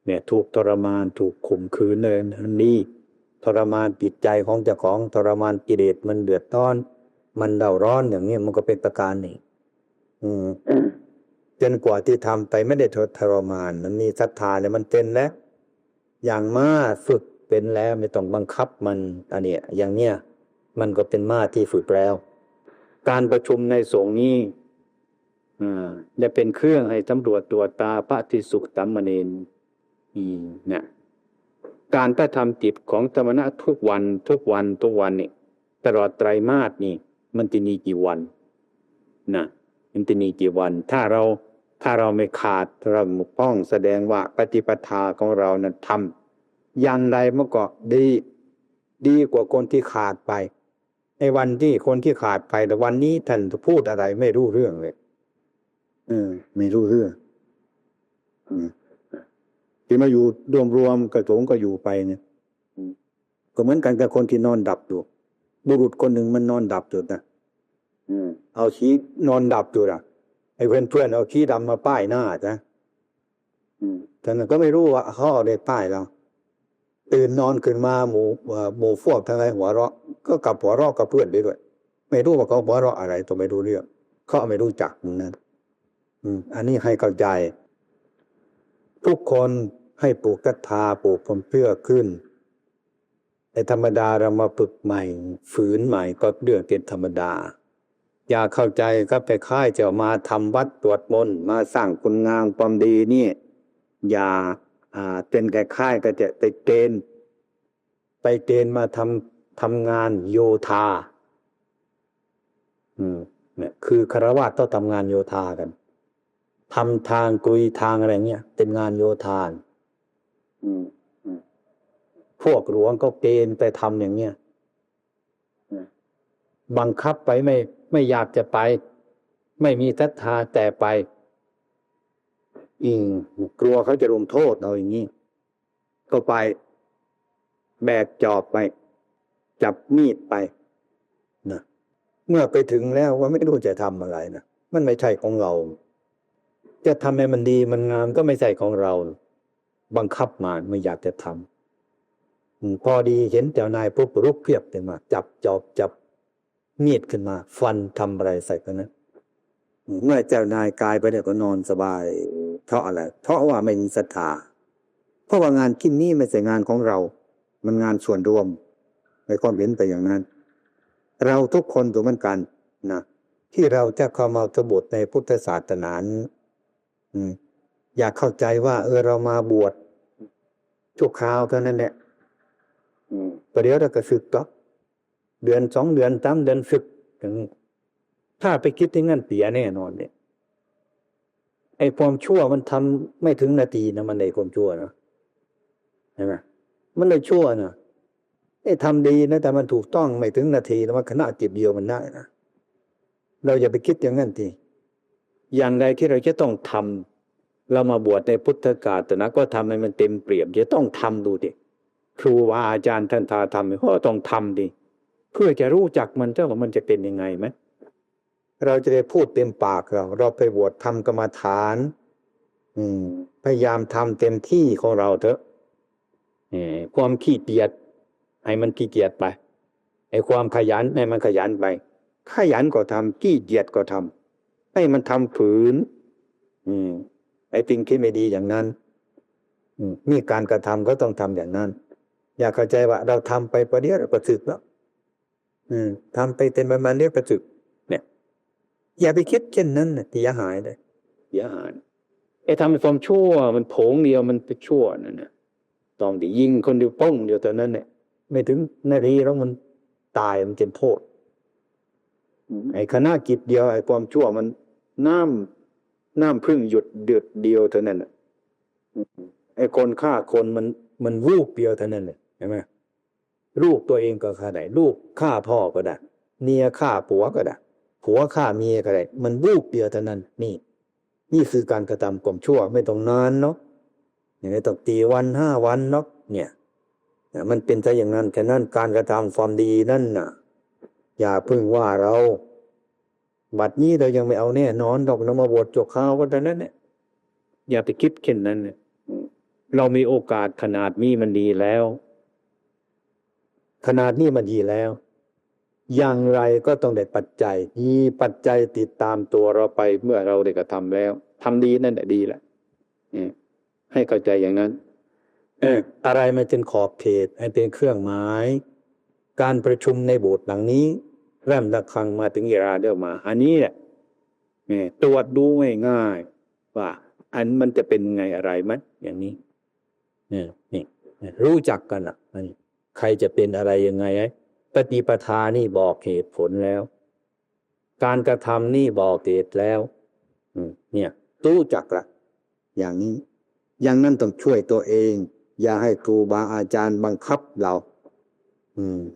Speaker 2: เนี่ยถูกทรมานถูกข่มขืนเลยนี่ทรมานจิตใจของเจ้าของทรมานกิเลสมันเดือดร้อนมันเร่าร้อนอย่างนี้มันก็เป็นประการหนึ่งจนกว่าที่ทำไปไม่ได้ทรมานมันมีศรัทธาเนี่ยมันเป็นแล้วอย่างม้าฝึกเป็นแล้วไม่ต้องบังคับมันอันนี้อย่างเนี้ยมันก็เป็นม้าที่ฝึกแล้วการประชุมในสงฆ์นี้จะเป็นเครื่องให้ตำรวจตรวจตาพระภิกษุสามเณรเนี่ยการกระทำจิตของสมณะทุกวันนี่ตลอดไตรมาสนี่มันจะมีกี่วันนะมันจะมีกี่วันถ้าเราไม่ขาดเราหมุกป้องแสดงว่าปฏิปทาของเรานั้นทำอย่างไรมันก็ดีกว่าคนที่ขาดไปในวันที่คนที่ขาดไปแต่วันนี้ท่านพูดอะไรไม่รู้เรื่องเลยไม่รู้เรื่องที่มาอยู่รวมกระโถงก็อยู่ไปเนี่ยก็เหมือนกันกับคนที่นอนดับอยู่บุรุษคนหนึ่งมันนอนดับอยู่นะเอาขี้นอนดับอยู่นะไอ้เพื่อนเอาขี้ดำมาป้ายหน้าจ้ะแต่นั้นก็ไม่รู้ว่าเขาเอาได้ป้ายเราตื่นนอนขึ้นมาหมู่พวกทั้งหลายหัวเราะก็กลับหัวเราะกับเพื่อนไปด้วยไม่รู้ว่าเขาหัวเราะอะไรตัวไม่รู้เรื่องเขาไม่รู้จักนั้นอันนี้ให้เข้าใจทุกคนให้ปลูกศรัทธาปลูกความเชื่อขึ้นในธรรมดาเรามาฝึกใหม่ฝืนใหม่ก็เรื่องเป็นธรรมดาอย่าเข้าใจก็ไปค่ายจะมาทำวัดตรวจมนต์มาสร้างคุณงามความดีนี่อย่าเป็นแก่ค่ายก็จะไปเกณฑ์มาทำงานโยธาเนี่ยคือฆราวาสต้องทำงานโยธากันทำทางกุยทางอะไรเงี้ยเป็นงานโยธาพวกหลวงก็เกณฑ์ไปทำอย่างเงี้ยบังคับไปไม่อยากจะไปไม่มีศรัทธาแต่ไปกลัวเขาจะลงโทษเอาอย่างนี้ก็ไปแบกจอบไปจับมีดไปนะเมื่อไปถึงแล้วว่าไม่รู้จะทำอะไรนะมันไม่ใช่ของเราจะทำให้มันดีมันงามก็ไม่ใช่ของเราบังคับมาไม่อยากจะท พอดีเห็นเจ้านายปุ๊บรุกเพียบขึ้นมาจับจอบจับมีดขึ้นมาฟันทำอะไรใส่กันนะเมื่อเจ้านายกายไปแล้วก็นอนสบายเพราะอะไรเพราะว่าไม่มีศรัทธาเพราะว่างานกินนี้ไม่ใช่งานของเรามันงานส่วนรวมในความเห็นไปอย่างนั้นเราทุกคนตัวเหมือนกันนะที่เราจะเข้ามาสบทในพุทธศาสนาอยากเข้าใจว่าเรามาบวชชั่วคราวเท่านั้นแหละประเดี๋ยวเราก็สึกต่อเดือน2 เดือน3 เดือนสึกถ้าไปคิดอย่างนั้นเสียแน่นอนเนี่ยไอ้ความชั่วมันทำไม่ถึงนาทีนะมันได้ความชั่วนะใช่ไหมมันเลยชั่วนะทำดีนะแต่มันถูกต้องไม่ถึงนาทีแล้วมันขณะจิตเดียวมันได้นะเราอย่าไปคิดอย่างนั้นทีอย่างใดที่เราจะต้องทำเรามาบวชในพุทธศาสนาก็ทำให้มันเต็มเปี่ยมจะต้องทำดูดิครูว่าอาจารย์ท่านพาทำก็ต้องทำดิเพื่อจะรู้จักมันว่ามันจะเป็นยังไงไหมเราจะได้พูดเต็มปากเราไปบวชทำกรรมฐานพยายามทำเต็มที่ของเราเถอะความขี้เกียจให้มันขี้เกียจไปไอ้ความขยันให้มันขยันไปขยันก็ทำขี้เกียจก็ทำให้มันทำฝืนไอ้สิ่งที่ไม่ดีอย่างนั้นมีการกระทำก็ต้องทำอย่างนั้นอย่าเข้าใจว่าเราทำไปประเดี๋ยวเราก็สึกแล้วทำไปเต็มประมาณนี้ก็สึกเนี่ยอย่าไปคิดเช่นนั้นนะเสียหายเลยเสียหายทำเป็นความชั่วมันโผงเดียวมันไปชั่วนั่นนะต้องได้ยิงคนเดียวป้องเดียวตอนนั้นเนี่ยไม่ถึงนาทีแล้วมันตายมันเป็นโทษไอ้คณะกิจเดียวไอ้ความชั่วมันน้ำพึ่งหยุดเดือดเดียวเท่านั้นไอ้คนฆ่าคนมันวูบเดียวเท่านั้นเลยใช่ไหมลูกตัวเองก็ฆ่าได้ลูกฆ่าพ่อก็ได้เมียฆ่าผัวก็ได้ผัวฆ่าเมียก็ได้มันวูบเดียวเท่านั้นนี่คือการกระทำความชั่วไม่ต้องนานเนาะอย่างนี้ต้อง4 วัน5 วันเนาะเนี่ยมันเป็นซะอย่างนั้นฉะนั้นการกระทำความดีนั่นน่ะอย่าพึ่งว่าเราบัดนี้เรายังไม่เอาแน่นอนดอกเรามาบวชชั่วคราวก็เท่านั้นเนี่ยอย่าไปคิดเช่นนั้นเนี่ยเรามีโอกาสขนาดนี้มันดีแล้วขนาดนี้มันดีแล้วอย่างไรก็ต้องได้ปัจจัยมีปัจจัยติดตามตัวเราไปเมื่อเราได้กระทำแล้วทำดีนั่นแหละดีแล้วให้เข้าใจอย่างนั้นอะไรมันเป็นขอบเขตให้เป็นเครื่องหมายการประชุมในโบสถ์หลังนี้เริ่มระฆังมาถึงเวลาเดิมมาอันนี้แหละตรวจดูง่ายๆว่าอันมันจะเป็นไงอะไรมั้ยอย่างนี้นี่รู้จักกันอ่ะใครจะเป็นอะไรยังไงปฏิปทานี่บอกเหตุผลแล้วการกระทำนี่บอกเหตุแล้วเนี่ยรู้จักละอย่างนี้อย่างนั้นต้องช่วยตัวเองอย่าให้ครูบาอาจารย์บังคับเรา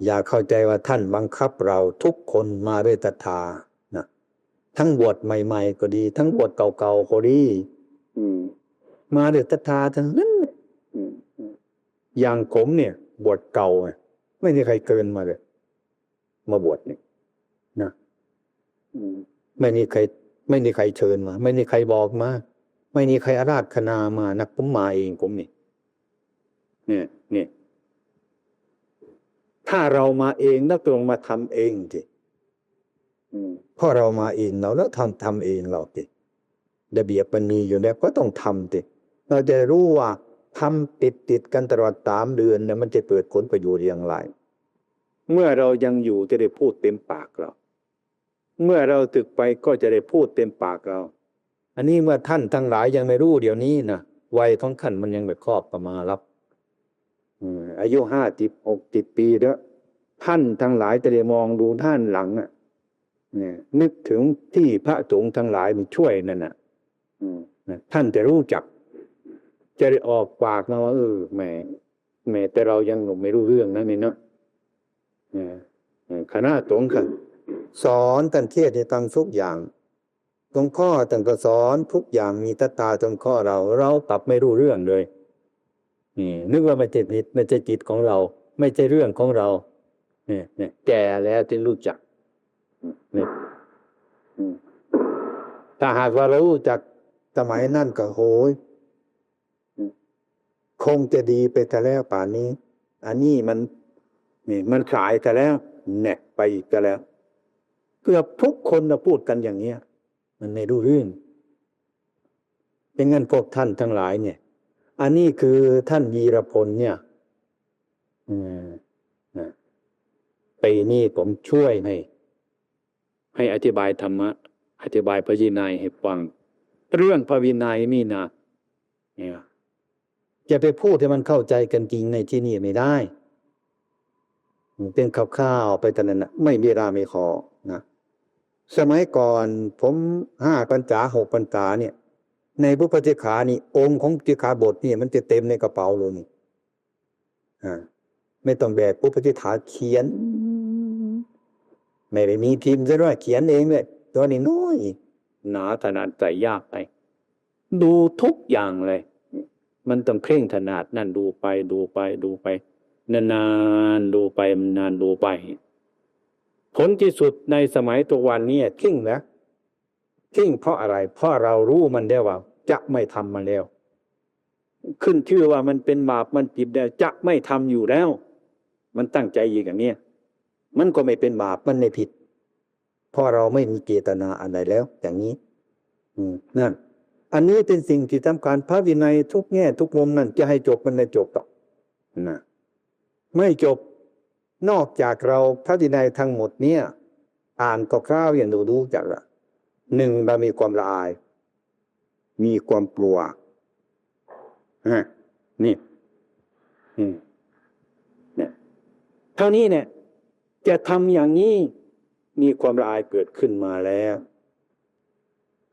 Speaker 2: อย่าเข้าใจว่าท่านบังคับเราทุกคนมาด้วยศรัทธานะทั้งบวชใหม่ๆก็ดีทั้งบวชเก่าๆก็ดีมาด้วยศรัทธาทั้งนั้นอย่างผมเนี่ยบวชเก่าไม่มีใครเกินมาเลยมาบวชนี่นะไม่มีใครเชิญมาไม่มีใครบอกมาไม่มีใครอาราธนามานักผมมาเองผมนี่เนี่ยถ้าเรามาเองแล้วตรงมาทำเองสิเพราะเรามาเองเราแล้วทำเองเราสิระเบียบมันมีอยู่แล้วก็ต้องทำสิเราจะรู้ว่าทำติดกันตลอด3 เดือนเนี่ยมันจะเกิดผลประโยชน์อย่างไรเมื่อเรายังอยู่จะได้พูดเต็มปากเราเมื่อเราตึกไปก็จะได้พูดเต็มปากเราอันนี้เมื่อท่านทั้งหลายยังไม่รู้เดี๋ยวนี้นะวัยของท่านมันยังไม่ครอบประมารับอายุ50 60 ปีแล้วท่านทั้งหลายจะได้มองดูท่านหลังนึกถึงที่พระสงฆ์ทั้งหลายมันช่วยนั่นน่ะท่านจะรู้จักจะได้ออกปากมาว่าแหมแต่เรายังไม่รู้เรื่องนะนี่เนาะคณะสงฆ์กันสอนท่านเทศน์ให้ตั้งทุกอย่างตรงข้อท่านก็สอนทุกอย่างมีตาตรงข้อเรากลับไม่รู้เรื่องเลยนึกว่าไม่ใช่ผิดไม่ใช่จิตของเราไม่ใช่เรื่องของเราเนี่ยแก่แล้วที่รู้จักถ้าหากว่าเรารู้จักสมัยนั้นก็โหยคงจะดีไปแต่แล้วป่านนี้
Speaker 3: อันนี้มันสายกันแล้วแนกไปอีกกันแล้วเกือบทุกคนจะพูดกันอย่างเนี้ยมันไม่รู้เรื่องเป็นงั้นพวกท่านทั้งหลายเนี่ยอันนี้คือท่านวีรพลเนี่ยปีนี้ผมช่วยให้อธิบายธรรมะอธิบายพระวินัยให้ฟังเรื่องพระวินัยนี่นะเนี่ยจะไปพูดให้มันเข้าใจกันจริงในที่นี่ไม่ได้เป็นข้าวๆไปแต่นั้นนะไม่มีราไม่ขอนะสมัยก่อนผม5 พรรษา 6 พรรษาเนี่ยในพระปฏิขานี่องค์ของปฏิขาบทนี่มันจะเต็มในกระเป๋าเลยนี่ไม่ต้องแบกพระปฏิขาเขียนไม่ได้มีพิมพ์ซะด้วยเขียนเองเลยตัวนี้น้อยหนาถนัดใส่ยากไปดูทุกอย่างเลยมันต้องเคร่งถนัดนั่นดูไปนานๆดูไปนานดูไปผลที่สุดในสมัยตัววันนี้ทิ้งแล้วทิ้งเพราะอะไรเพราะเรารู้มันได้ว่าจะไม่ทำมันแล้วขึ้นชื่อว่ามันเป็นบาปมันผิดแล้วจะไม่ทำอยู่แล้วมันตั้งใจอย่างนี้มันก็ไม่เป็นบาปมันไม่ผิดเพราะเราไม่มีเจตนาอะไรแล้วอย่างนี้นั่นอันนี้เป็นสิ่งที่สำคัญพระวินัยทุกแง่ทุกมุมนั่นจะให้จบมันไม่จบหรอกนะไม่จบนอกจากเราพระวินัยทั้งหมดเนี่ยอ่านก็คร่าวอย่างดูจากละ1เรามีความละอายมีความกลัวนี่เนี่ยเท่านี้เนี่ยจะทำอย่างนี้มีความละอายเกิดขึ้นมาแล้ว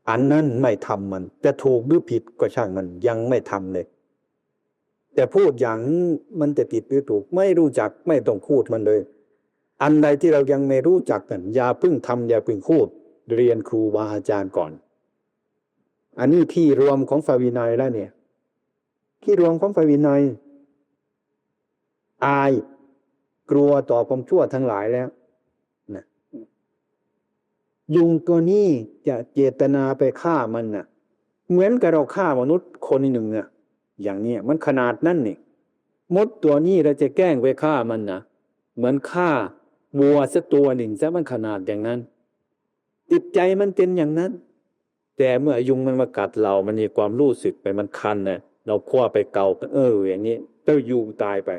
Speaker 3: อันนั้นไม่ทำมันจะถูกหรือผิดก็ช่างมันยังไม่ทำเลยแต่พูดอย่างมันจะผิดหรือถูกไม่รู้จักไม่ต้องพูดมันเลยอันใดที่เรายังไม่รู้จักกันอย่าเพิ่งทำอย่าเพิ่งพูดเรียนครูบาอาจารย์ก่อนอันนี้ที่รวมของพระวินัยแล้วเนี่ยที่รวมของพระวินัยอายกลัวต่อความชั่วทั้งหลายแล้วนะยุงตัวนี้จะเจตนาไปฆ่ามันน่ะเหมือนกับเราฆ่ามนุษย์คนหนึ่งอ่ะอย่างนี้มันขนาดนั้นนี่มดตัวนี้เราจะแกล้งไปฆ่ามันนะเหมือนฆ่าวัวสักตัวหนึ่งซะมันขนาดอย่างนั้นจิตใจมันเป็นอย่างนั้นแต่เมื่อยุงมันมากัดเรามันมีความรู้สึกไปมันคันน่ะเราคว้าไปเกาอย่างนี้เต้ายุงตายไป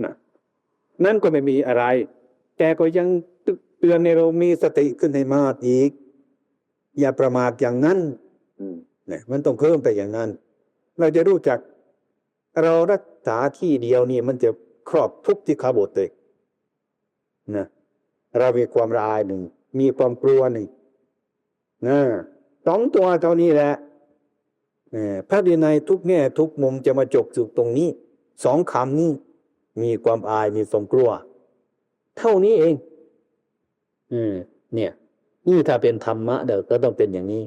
Speaker 3: นะนั่นก็ไม่มีอะไรแต่ก็ยังเตือนในเรามีสติขึ้นให้มากอีกอย่าประมาทอย่างนั้นเนี่ยมันต้องเพิ่มไปอย่างนั้นเราจะรู้จักเรารักษาที่เดียวนี่มันจะครอบทุกที่ขาบทเลยนะเรามีความละอายหนึ่งมีความกลัวหนึ่ง2 ตัวเท่านี้แหละพระวินัยทุกแง่ทุกมุมจะมาจบสู่ตรงนี้2 คำนี้มีความอายมีความกลัวเท่านี้เองเนี่ยนี่ถ้าเป็นธรรมะเดี๋ยวก็ต้องเป็นอย่างนี้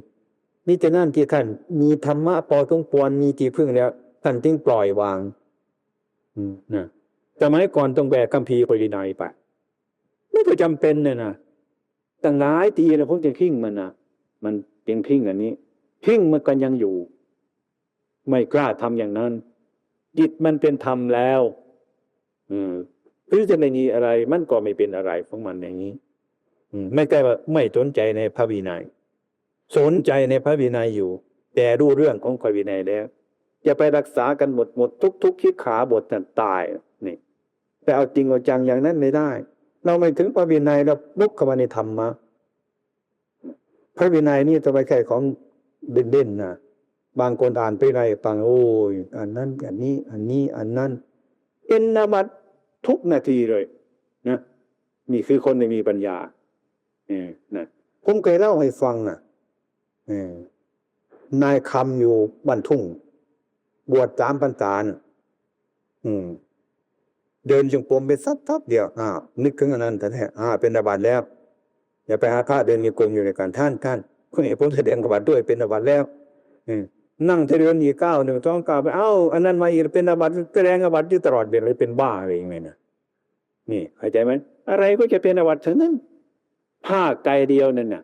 Speaker 3: นี่จะนั่นที่ท่านมีธรรมะพอสมควรมีที่พึ่งแล้วท่านจึงปล่อยวางนะสมัยก่อนต้องแบกคัมภีร์พระวินัยไปไม่ก็จำเป็นเนี่ยนะตั้งหลายทีแล้วผมจะทิ้งมันนะมันเพียงทิ้งอันนี้ทิ้งมันก็ยังอยู่ไม่กล้าทำอย่างนั้นจิตมันเป็นธรรมแล้วหรือจะไม่มีอะไรมันก็ไม่เป็นอะไรของมันอย่างนี้ไม่ใช่ว่าไม่สนใจในพระวินัยสนใจในพระวินัยอยู่แต่รู้เรื่องของพระวินัยแล้วจะไปรักษากันหมดทุกคิดขาบทนั้นตายนี่แต่เอาจริงเอาจังอย่างนั้นไม่ได้เราไม่ถึงพระวินัยเราลุกเข้ามาในธรรมะพระวินัยนี่จะไปแค่ของเด่นๆนะบางคนอ่านไปไรฟังโอ้ยอันนั้นอันนี้อันนี้อันนั้นเป็นนบัตทุกนาทีเลยนะนี่คือคนที่มีปัญญานะผมเคยเล่าให้ฟังนายคำอยู่บ้านทุ่งบวช3 พรรษาเดินจงกรมไปสักเดียวนึกถึงอันนั้นแต่เป็นอาบัติแล้วอย่าไปหาพระเดินมีกรมอยู่ในการท่านคุณเอกผมแสดงอาบัติด้วยเป็นอาบัติแล้วนั่งเดินอีก9 1 2 9ไปอันนั้นมาอีกเป็นอาบัติแสดงอาบัติอยู่ตลอดเวลาเป็นบ้าอะไรอย่างเงี้ยนะนี่เข้าใจไหมอะไรก็จะเป็นอาบัติทั้งนั้นผ้าไกลเดียวนั่นน่ะ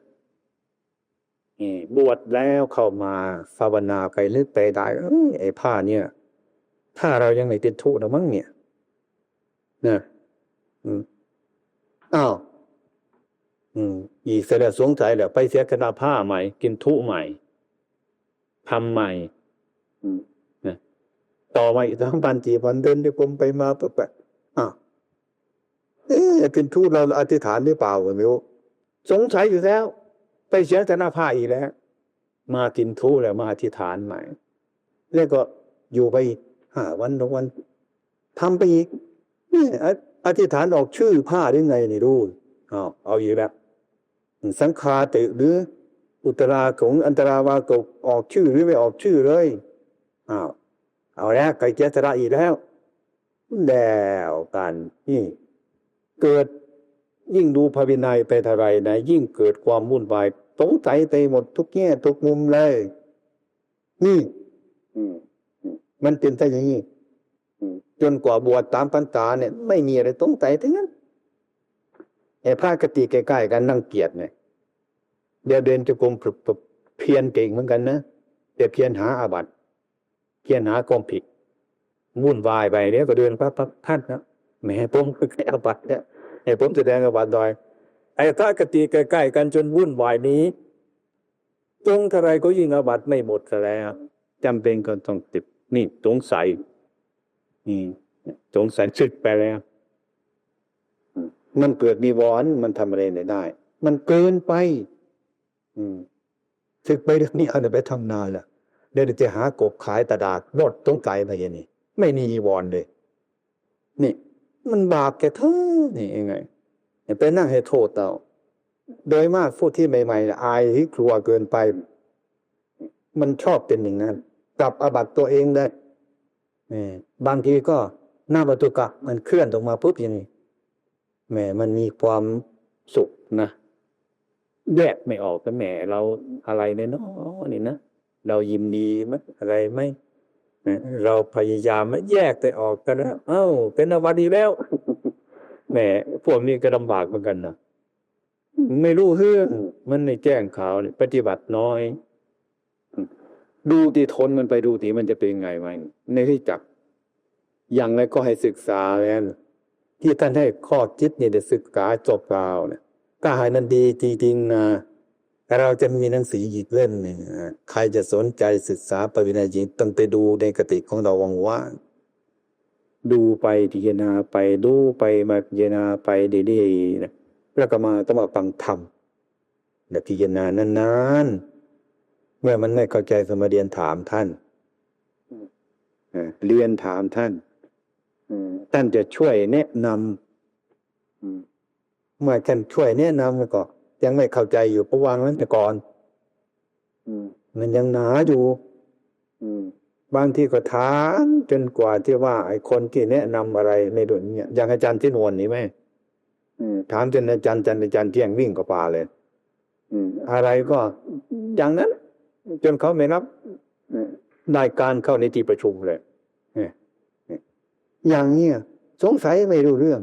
Speaker 3: บวชแล้วเข้ามาภาวนาไปนึกไปได้ไอ้ผ้าเนี่ยถ้าเรายังไม่ติดทุกข์นะมั้งเนี่ย นะอ้าวอีกเสร็จแล้วสงสัยแล้วไปเสียกนาผ้าใหม่กินทุใหม่ทำใหม่นะต่อมาอีก2,000-4,000เดินด้วยกรมไปมาปุ๊บอ้าวกินทุเราอธิษฐานหรือเปล่าไม่รู้สงสัยอยู่แล้วไปเสียกนาผ้าอีกแล้วมากินทุแล้วมาอธิษฐานใหม่แล้วก็อยู่ไป5 วัน6 วันทำไปอีกอธิษฐานออกชื่อผ้าได้ไงนี่รู้เอาอีกแล้วสังฆาติหรืออุตราของอันตราวากกออกชื่อหรือไม่ออกชื่อเลยเอาแล้วไกลเจตระอีกแล้วกันนี่เกิดยิ่งดูพระวินัยไปเท่าไรนะยิ่งเกิดความวุ่นวายสงสัยไปหมดทุกแง่ทุกมุมเลยนี่มันเป็นแต่อย่างนี้จนกว่าบวชตามพรรษาเนี่ยไม่มีอะไรสงสัยทั้งนั้นไอ้พระกติใกล้ๆกันนั่งเกียรติเนี่ยเดี๋ยวเดินจะกรมเพียรเก่งเหมือนกันนะแต่เพียรหาอาบัติเพียรหากองผิดวุ่นวายไปเดี๋ยวก็เดินพระท่านนะแหมผมแค่อาบัติเนี่ยให้ผมแสดงอาบัติดอยไอ้พระกติใกล้ๆกันจนวุ่นวายนี้ตรงเท่าไรก็ยิ่งอาบัติไม่หมดซะแล้วจำเป็นก็ต้องติดนี่สงสัยสงสัยสึกไปแล้วมันเกิดมีวรมันทำอะไรไม่ได้มันเกินไปสึกไปเรื่องนี้เอาไปทำนานล่ะเดี๋ยวจะหากบขายตลาดรถต้องไกลไปอย่างนี้ไม่มีวรเลยนี่มันบาปแก่เธอนี่ยังไงไปนั่งให้โทษเราโดยมากพวกที่ใหม่ๆอายที่กลัวเกินไปมันชอบเป็นอย่างนั้นกลับอาบัติตัวเองได้บางทีก็หน้าประตูกะมันเคลื่อนออกมาปุ๊บอย่างนี้มันมีความสุขนะแยกไม่ออกแต่เราอะไรเนี่ยเนาะนี่นะเรายิ้มดีมั้ยอะไรไหมเราพยายามแยกแต่ออกกันแล้วเป็นอาบัติแล้วพวกนี้ก็ลำบากเหมือนกันนะไม่รู้เรื่องมันในแจ้งข่าวปฏิบัติน้อยดูที่ทนมันไปดูที่มันจะเป็นไงมั้งในที่จับอย่างไรก็ให้ศึกษาแล้วที่ท่านให้ข้อคิดเนี่ยได้ศึกษาจบข่าวเนี่ยก็ให้นั้นดีจริงๆนะเราจะมีหนังสืออีกเล่มนึงใครจะสนใจศึกษาพระวินัยจริงต้องไปดูในกติของเราว่างๆดูไปพิจารณาไปดูไปมาพิจารณาไปดีๆนะแล้วก็มาต้องมาฟังธรรมแล้วพิจารณานานๆเมื่อมันไม่เข้าใจสมาเรียนถามท่านเรียนถามท่านท่านจะช่วยแนะนำเมื่อท่านช่วยแนะนำแล้วก็ยังไม่เข้าใจอยู่ประวังนั้นแต่ก่อนมันยังหนาอยู่บางทีก็ถามจนกว่าที่ว่าไอ้คนที่แนะนำอะไรในเรื่องนี้อย่างอาจารย์ที่นวลนี่ไหมถามจนอาจารย์เที่ยงวิ่งกับป่าเลยอะไรก็อย่างนั้นจนเขาไม่รับได้การเข้าในที่ประชุมเลยอย่างนี้สงสัยไม่รู้เรื่อง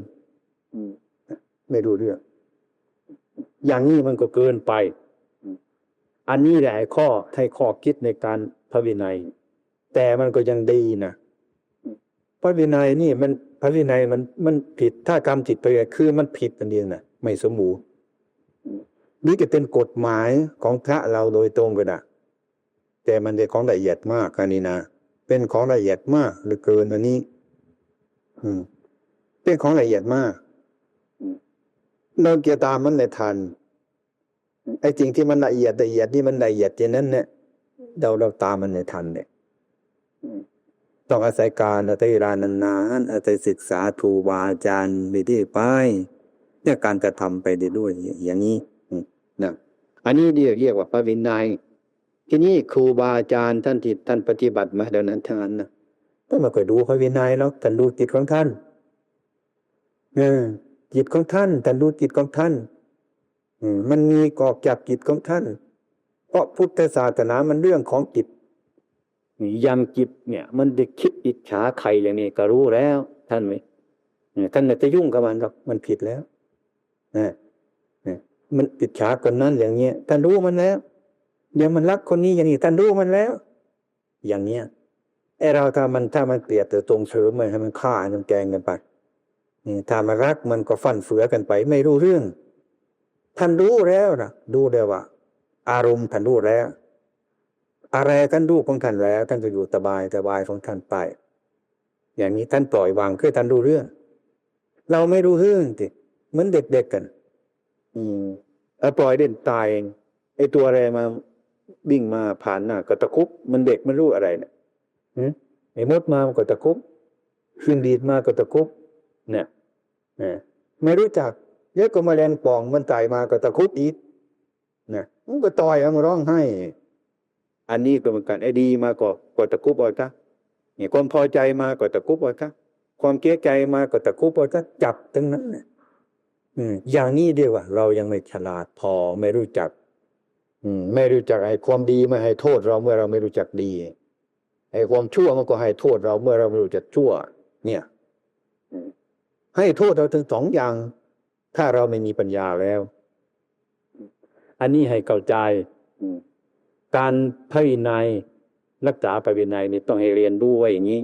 Speaker 3: ไม่รู้เรื่องอย่างนี้มันก็เกินไปอันนี้แหละให้ข้อคิดในการพระวินัยแต่มันก็ยังดีนะพระวินัยนี่พระวินัยมันผิดถ้ากรรมจิตไปคือมันผิดอันเดียวนะไม่สมบูรณ์นี่ก็เป็นกฎหมายของพระเราโดยตรงกันนะแต่มันเป็นของละเอียดมากอันนี้นะเป็นของละเอียดมากเหลือเกินอันนี้เป็นของละเอียดมากเราเกี่ยวตามมันในทันไอ้จริงที่มันละเอียดนี่มันละเอียดอย่างนั้นเนี่ยเราตามมันในทันเนี่ยต้องอาศัยการอาศัยเวลานานๆอาศัยศึกษาครูบาอาจารย์ไปที่ไปเนี่ยการกระทำไปด้วยอย่างนี้นะอันนี้เรียกว่าพระวินัยทีนี้ครูบาอาจารย์ท่านที่ท่านปฏิบัติมาเดี๋ยวนั้นทั้งนั้นนะต้องมาคอยดูพระวินัยแล้วท่านดูจิตของท่านจิตของท่านท่านดูจิตของท่านมันมีกอกจับจิตของท่านเพราะพุทธศาสนามันเรื่องของจิตยังจิตเนี่ยมันได้คิดอิจฉาใครอย่างนี้ก็รู้แล้วท่านไหมท่านจะยุ่งกับมันหรอกมันผิดแล้วมันอิจฉาคนนั้นอย่างเงี้ยท่านรู้มันแล้วเดี๋ยวมันรักคนนี้อย่างนี้ท่านรู้มันแล้วอย่างเงี้ยไอ้เราถ้ามันเกลียดแต่ตรงเสริมมันให้มันฆ่ามันแกล้งกันไป นี่ถ้ามารักมันก็ฟั่นเฟือกันไปไม่รู้เรื่องท่านรู้แล้วนะดูแล้วว่าอารมณ์ท่านรู้แล้วอะไรท่านรู้ของท่านแล้วท่านก็อยู่สบายของท่านไปอย่างนี้ท่านปล่อยวางคือท่านรู้เรื่องเราไม่รู้เรื่องสิเหมือนเด็กๆกันปล่อยเด่นตายเองไอ้ตัวอะไรมาวิ่งมาผ่านหน้าก็ตะคุบมันเด็กมันรู้อะไรเนี่ยไอ้มดมามันก็ตะคุบขึ้นดีดมาก็ตะคุบเนี่ยไม่รู้จักเยอะก็แมลงป่องมันไต่มาก็ตะคุบอีกนะมันก็ต่อยมันร้องไห้อันนี้ก็เหมือนกันไอ้ดีมาก็ตะคุบเอาซะเนี่ยความพอใจมาก็ตะคุบเอาซะความเกลียดใจมาก็ตะคุบเอาซะจับทั้งนั้นเนี่ยอย่างนี้เดียวว่าเรายังไม่ฉลาดพอไม่รู้จักไม่รู้จักไอ้ความดีไม่ให้โทษเราเมื่อเราไม่รู้จักดีไอ้ความชั่วมันก็ให้โทษเราเมื่อเราไม่รู้จักชั่วเนี่ยให้โทษเราถึงสองอย่างถ้าเราไม่มีปัญญาแล้วอันนี้ให้เข้าใจการพระวินัยรักษาพระวินัยนี่ต้องให้เรียนรู้ไว้อย่างนี้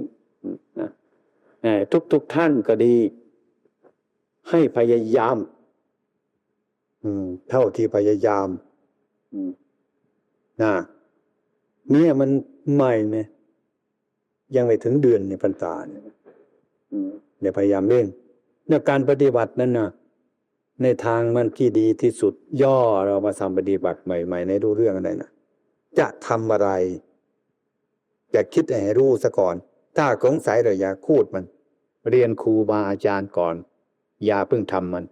Speaker 3: ทุกท่านก็ดีให้พยายามเท่าที่พยายามเนี่ยมันใหม่เนี่ยยังไม่ถึงเดือนในพรรษาเนี่ยเดี๋ยวพยายามเร่งในการปฏิบัตินั้นนะในทางมันที่ดีที่สุดย่อเรามาทำปฏิบัติใหม่ๆในรู้เรื่องอะไรนะจะทำอะไรจะคิดให้รู้ซะก่อนถ้าสงสัยเราอย่าพูดมันเรียนครูบาอาจารย์ก่อนอย่าเพิ่งทำมัน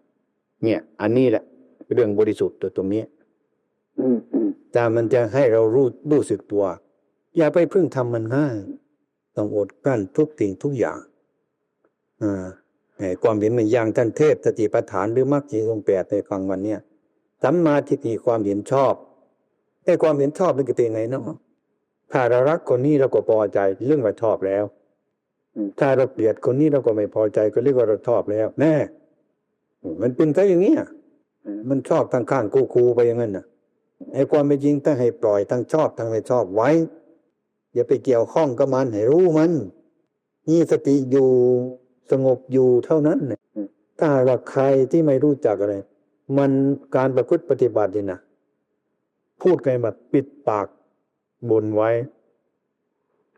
Speaker 3: เนี่ยอันนี้แหละเรื่องบริสุทธิ์ตัวตรงนี้แต่มันจะให้เรารู้สึกตัวอย่าไปเพิ่งทำมันง่ายต้องอดกลั้นทุกสิ่งทุกอย่างความเห็นมันอย่างท่านเทศสติปัฏฐานหรือมรรคองค์8ในฟังวันเนี่ยสัมมาทิฏฐิความเห็นชอบแต่ความเห็นชอบมันก็เป็นไงเนาะถ้าเรารักคนนี้เราก็พอใจเรื่องว่าชอบแล้วถ้าเราเกลียดคนนี้เราก็ไม่พอใจก็เรียกว่าเราชอบแล้วแน่มันเป็นแค่อย่างนี้มันชอบทั้งข้างคูไปอย่างนั้นน่ะไอ้ความเป็นจริงต้องให้ปล่อยทั้งชอบทั้งไม่ชอบไว้อย่าไปเกี่ยวข้องกับมันให้รู้มันนี่สติอยู่สงบอยู่เท่านั้นเนี่ยถ้าว่าใครที่ไม่รู้จักอะไรมันการประพฤติปฏิบัตินี่นะพูดไงแบบปิดปากบ่นไว้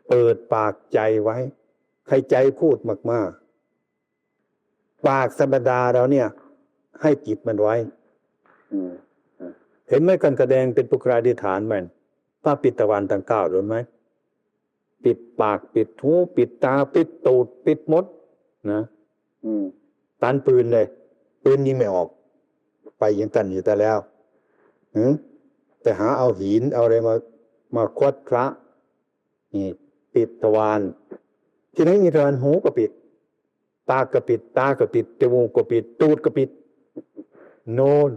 Speaker 3: เปิดปากใจไว้ใครใจพูดมากๆปากธรรมดาเราเนี่ยให้จิตมันไว้เห็นไหมการแสดงเป็นปุคราธิฐานมันพระปิตวันทั้ง9รู้ไหมปิดปากปิดหูปิดตาปิดตูดปิดมดนะตันปืนเลยปืนยิงไม่ออกไปยังตันอยู่แต่แล้วแต่หาเอาหินเอาอะไรมาควัดพระนี่ปิดทวารที่ไหนมีทวารหูก็ปิดปากก็ปิดตาก็ปิดจมูกก็ปิดตูดก็ปิดโน่น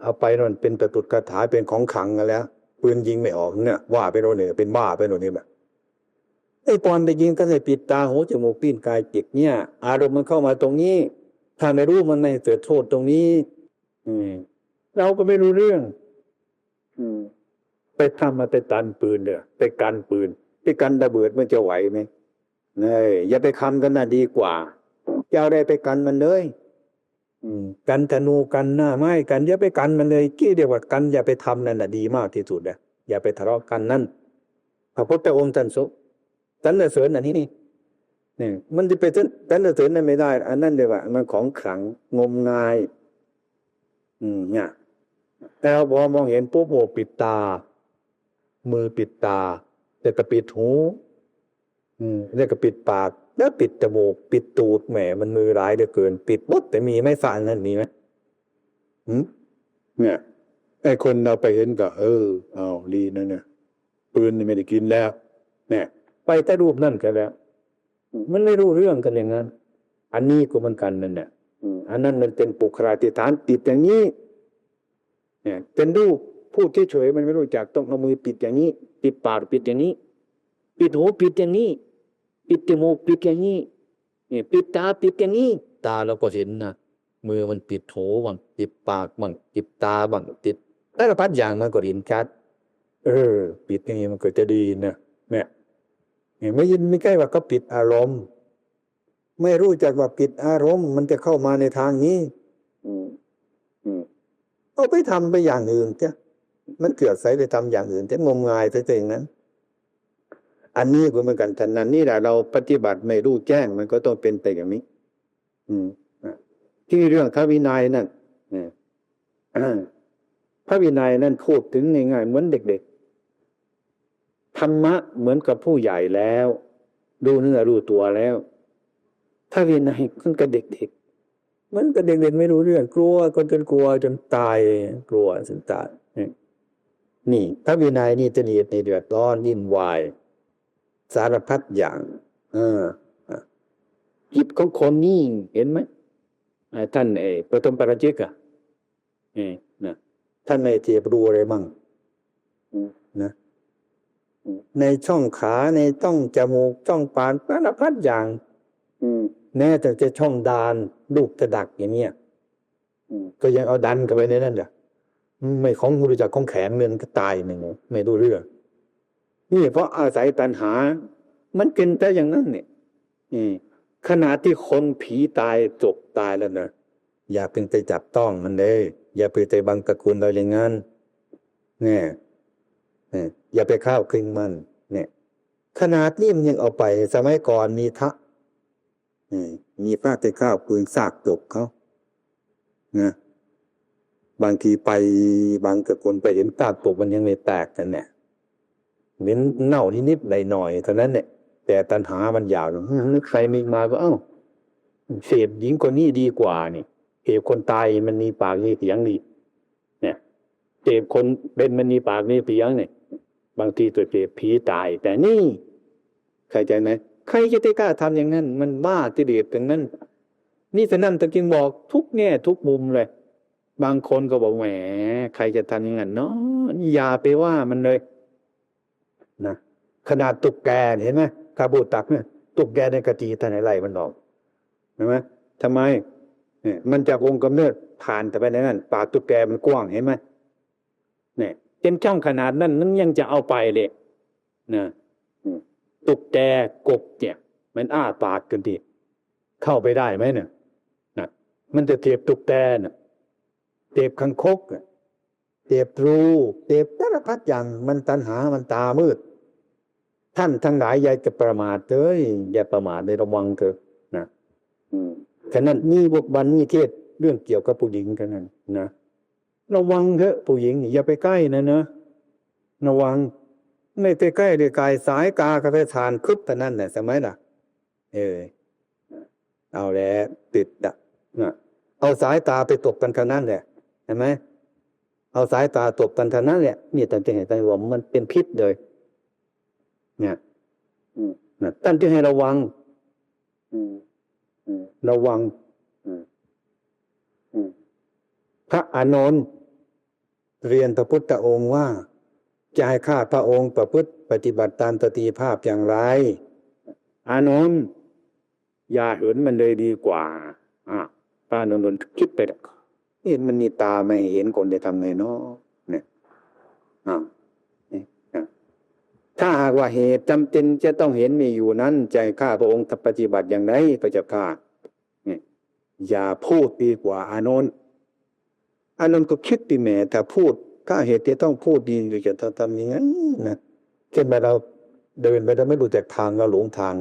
Speaker 3: เอาไปนั่นเป็นตะตุดคาถาเป็นของขลังกันแล้วปืนยิงไม่ออกเนี่ยว่าไปโน่นเนี่ยเป็นบ้าไปโน่นนี่แบบไอ้ปอนไปยิงก็เลยปิดตาหูจมูกปิ้นกายจิตเนี่ยอารมณ์มันเข้ามาตรงนี้ถ้าไม่รู้มันในเกิดโทษตรงนี้เราก็ไม่รู้เรื่องไปทำมาไปตันปืนเนี่ยไปกันปืนไปกันระเบิดมันจะไหวไหมอย่าไปคำกันน่ะดีกว่าจะเอาได้ไปกันมันเลยกันธนูกันหน้าไม้กันอย่าไปกันมันเลยกี่เดียวว่ากันอย่าไปทำนั่นน่ะดีมากที่สุดนะอย่าไปทะเลาะกันนั่นพระพุทธองค์ท่านสรรเสริญอันนี้นี่มันจะไปสรรเสริญนั้นไม่ได้อันนั้นเดียวว่ามันของขลังงมงายเนี่ยแต่เราพอมองเห็นปุ๊บโอ้ปิดตามือปิดตาแต่ก็ปิดหูแล้วก็ปิดปากแล้วปิดจมูกปิดตูดแหมมันมือร้ายเหลือเกินปิดหมดแต่มีไม่ฟันนั่นมีไหมเนี่ยไอ้คนเราไปเห็นก็เอาดีนะเนี่ยปืนนี่ไม่ได้กินแล้วเนี่ยไปแต่รูปนั่นกันแล้วมันไม่รู้เรื่องกันอย่างนั้นอันนี้ก็เหมือนกันนั่นแหละอันนั้นมันเป็นปุคราธิฐานติดอย่างนี้เนี่ยเป็นรูปพูดเฉยๆมันไม่รู้จักต้องเอามือปิดอย่างนี้ปิดปากปิดอย่างนี้ปิดหูปิดอย่างนี้ปิดจมูกปิดอย่างนี้ปิดตาปิดอย่างนี้ตาเราก็เห็นนะมือมันปิดหูบ้างปิดปากบ้างปิดตาบ้างปิดแต่ละพัดอย่างมันก็เห็นชัดปิดอย่างนี้มันก็จะดีนะเนี่ยไม่ใช่ว่าก็ปิดอารมณ์ ไม่รู้จักว่าปิดอารมณ์มันจะเข้ามาในทางนี้เอาไปทำไปอย่างอื่นจ้ะมันเกิดใส่ไปทำอย่างอื่นจะงมงายซะเองนั้นอันนี้ก็เหมือนกันฉะนั้นนี่แหละเราปฏิบัติไม่รู้แจ้งมันก็ต้องเป็นไปอย่างนี้ที่เรื่องพระวินัยนั่นพระวินัยนั่นพูดถึงง่ายๆเหมือนเด็กๆธรรมะเหมือนกับผู้ใหญ่แล้วรู้เนื้อรู้ตัวแล้วพระวินัยมันกับเด็กๆมันกับเด็กๆไม่รู้เรื่องกลัวจนกลัวจนตายกลัวจนตายนี่พระวินัยนี่จะเหตุในเดือดร้อนวุ่นวายสารพัดอย่างจิตของคนนี่เห็นไหมท่านปฐมปาราชิกนะท่านไม่เจ็บรู้อะไรมั่งนะในช่องขาในช่องจมูกช่องปากสารพัดอย่างแม้แต่จะช่องดานลูกจะดักอย่างเงี้ยก็ยังเอาดันกันไปในนั้นแหละไม่ของรู้จักของแขนเงินก็ตายหนึ่งไม่รู้เรื่องนี่เพราะอาศัยตัณหามันเป็นแต่อย่างนั้นเนี่ยขณะที่คนผีตายจบตายแล้วนะอย่าเพิ่งไปจับต้องมันเลยอย่าไปบังตระกูลเราอย่างนั้นเนี่ยอย่าไปข้าวคลึงมันเนี่ยขนาดนี้มันยังเอาไปสมัยก่อนมีมีพระไปข้าวคลึงซากศพเขานะบางทีไปบางตระกูลไปเห็นซากศพมันยังไม่แตกกันเนี่ยเหม็นเน่านิดๆหน่อยๆเท่านั้นเนี่ยแต่ตัณหามันยาวนึกใครมีมาก็เสพหญิงคนนี้ดีกว่านี่เสพคนตายมันมีปากมีเสียงดีเนี่ยเสพคนเป็นมันมีปากมีเสียงเนี่ยบางทีตัวเสพผีตายแต่นี่เข้าใจไหมใครจะได้กล้าทำอย่างนั้นมันบ้าที่เดียดถึงนั้นนี่ฉะนั้นตะกี้บอกทุกแง่ทุกมุมเลยบางคนก็บอกแหมใครจะทำอย่างนั้นเนาะอย่าไปว่ามันเลยนะขนาดตุกแกเห็นไหมกาบูตักเนี่ยตุกแกในกะทิท่านไหนไล่มันออกเห็นไหมทำไมเนี่ยมันจากองค์กำเนิดผ่านแต่ไปในนั้นปากตุกแกมันกว้างเห็นไหมเนี่ยเป็นช่องขนาดนั้นนั้นยังจะเอาไปเลยนะตุกแกกบเนี่ยมันอ้าปากกันทีเข้าไปได้ไหมเนี่ยนะมันจะเทียบตุกแกเนี่ยเทียบคังคกเทียบรูเทียบสารพัดอย่างมันตัณหามันตามืดท่านทั้งหลายอย่าจะประมาทเลยอย่าประมาทเลยระวังเถอะนะฉะนั้นนี่บทบันนี่เทศเรื่องเกี่ยวกับผู้หญิงกันนั่นนะระวังเถอะผู้หญิงอย่าไปใกล้นะระวังไม่ไปใกล้เลยกายสายกากระไปทานคึบแต่นั่นแหละใช่ไหมล่ะเอาแล้วติดนะเอาสายตาไปตบกันเท่านั้นแหละเห็นไหมเอาสายตาตบกันเท่านั้นแหละนี่ท่านจะเห็นใจว่ามันเป็นพิษเลยเนี่ยท่านจะให้ระวังระวังพระอานนท์เรียนพระพุทธองค์ว่าจะให้ข้าพระองค์ประพฤติปฏิบัติตามสติภาพอย่างไรอานนท์อย่าเห็นมันเลยดีกว่าพระอานนท์คิดไปแล้วเห็นมันนี่ตาไม่เห็นคนจะทำไงเนาะเนี่ยถ้าหากว่าเหตุจำเป็นจะต้องเห็นมีอยู่นั้นใจข้าพระองค์ปฏิบัติอย่างไรพระเจ้าข้าอย่าพูดดีกว่าอานนท์ก็คิดปีแม่แต่พูดถ้าเหตุที่ต้องพูดดีหรือจะทำอย่างนั้นนะเช่นเราเดินไปแล้วไม่รู้จักทางเราหลงทาง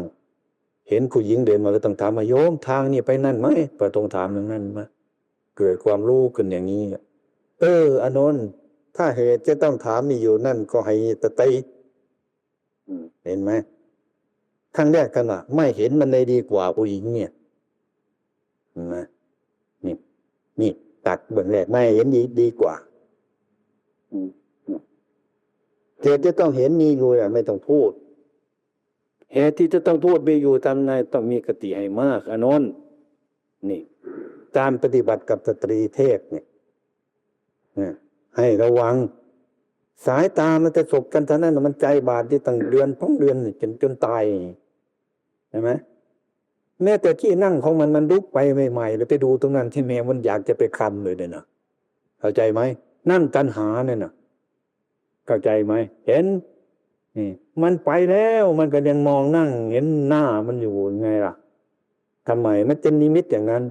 Speaker 3: เห็นผู้หญิงเดินมาแล้วต้องถามว่าโยมทางนี่ไปนั่นไหมประตรงถามอย่างนั้นมาเกิดความรู้ขึ้นอย่างนี้อานนท์ถ้าเหตุจะต้องถามมีอยู่นั่นก็ให้ตะไตเห็นไหมครั้งแรกกันไม่เห็นมันเลยดีกว่าผู้หญิงเนี่ยเห็นไหมนี่ตัดเบื้องแรกไม่เห็นดีกว่าเหตุจะต้องเห็นมีอยู่ไม่ต้องพูดเหตุที่จะต้องพูดมีอยู่ทำไงต้องมีกติให้มากอานนท์นี่การปฏิบัติกับสตรีเทพเนี่ยให้ระวังสายตามันจะสบกันเท่านั้นมันใจบาดที่ตั้งเดือน2 เดือนจนตายใช่ไหมแม้แต่ที่นั่งของมันลุกไปใหม่ๆแล้วไปดูตรงนั้นที่แม่มันอยากจะไปคันเลยเนี่ยนะเข้าใจไหมนั่นตัณหาเนี่ยนะเข้าใจไหมเห็นนี่มันไปแล้วมันก็ยังมองนั่งเห็นหน้ามันอยู่ไงล่ะ ทำไมมันเป็นนิมิตอย่างนั้น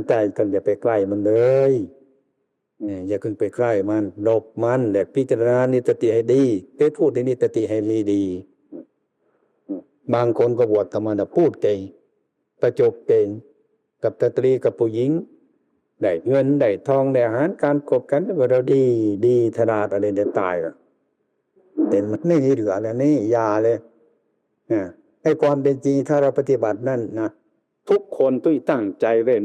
Speaker 3: ใจกันอย่าไปใกล้มันเลยอย่าขึ้นไปใกล้มันหลบมันและพิจารณานิสติให้ดีไปพูดในนิสติให้มีดีบางคนก็บวชธรรมดาพูดเก่งประจบเก่งกับสตรีกับผู้หญิงได้เงินได้ทองได้อาหารการกบกันว่าเราดีถนัดอะไรเดี๋ยวตายอ่ะแต่มันไม่เหลือแล้วนี่ยาเลยไอ้ความเป็นจริงถ้าเราปฏิบัตินั่นนะทุกคนต้องตั้งใจไว้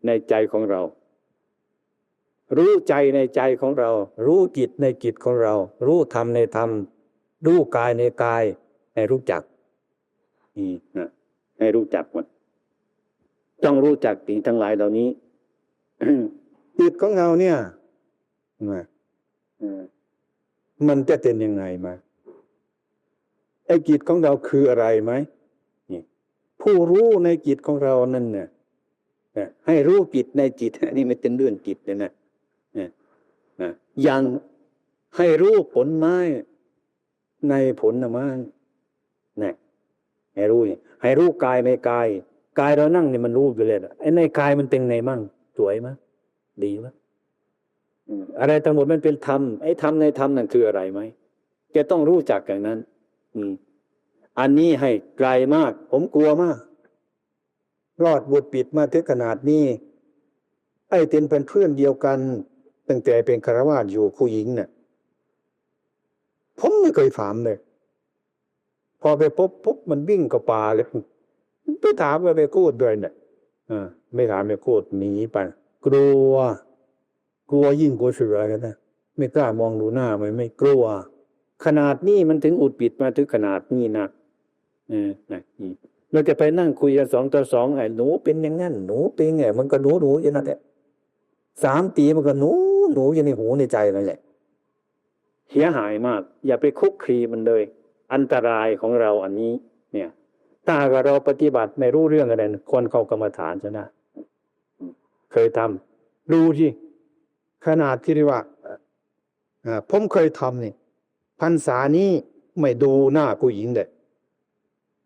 Speaker 3: ในใจของเรารู้ใจในใจของเรารู้จิตในจิตของเรารู้ธรรมในธรรมรู้กายในกายให้รู้จักให้รู้จักหมดต้องรู้จักสิ่งทั้งหลายเหล่านี้ จิตของเราเนี่ยมันจะเป็นยังไงมาไอ้จิตของเราคืออะไรไหมผู้รู้ในจิตของเรานั่นเนี่ยให้รู้จิตในจิตนี่มันเป็นเรื่องจิตเลยนะยังให้รู้ผลไม้ในผลไม้เนี่ยให้รู้กายในกายเรานั่งเนี่ยมันรู้อยู่เลยไอ้ในกายมันเป็นไงมั่งสวยมั้ยดีมั้ยอะไรทั้งหมดมันเป็นธรรมไอ้ธรรมในธรรมนั่นคืออะไรไหมแกต้องรู้จักอย่างนั้นอันนี้ให้ไกลมากผมกลัวมากรอดบุตรปิดมาถึงขนาดนี้ไอ้เป็นเพื่อนเดียวกันตั้งแต่เป็นฆราวาสอยู่ผู้หญิงเนี่ยผมไม่เคยถามเลยพอไปพบปุ๊บมันวิ่งกับป่าเลยไปถามไปพูดด้วยเนี่ยไม่ถามไปพูดหนีไปกลัวยิ่งกว่าเสือกันนะไม่กล้ามองดูหน้ามันไม่กลัวขนาดนี้มันถึงอุดปิดมาถึงขนาดนี้นะเราจะไปนั่งคุยกัน2 ต่อ 2ไอ้หนูเป็นอย่างนั้นหนูเป็นไงมันก็หนูอย่างนั้นแหละ3 ปีมันก็หนูอยู่ในหูในใจนั่นแหละเสียหายมากอย่าไปคุกคีมันเลยอันตรายของเราอันนี้เนี่ยถ้าเราปฏิบัติไม่รู้เรื่องอะไรคนเข้ากรรมฐานซะนะเคยทำดูสิขนาดที่เรียกว่าผมเคยทำนี่พรรษานี้ไม่ดูหน้าผู้หญิงเลย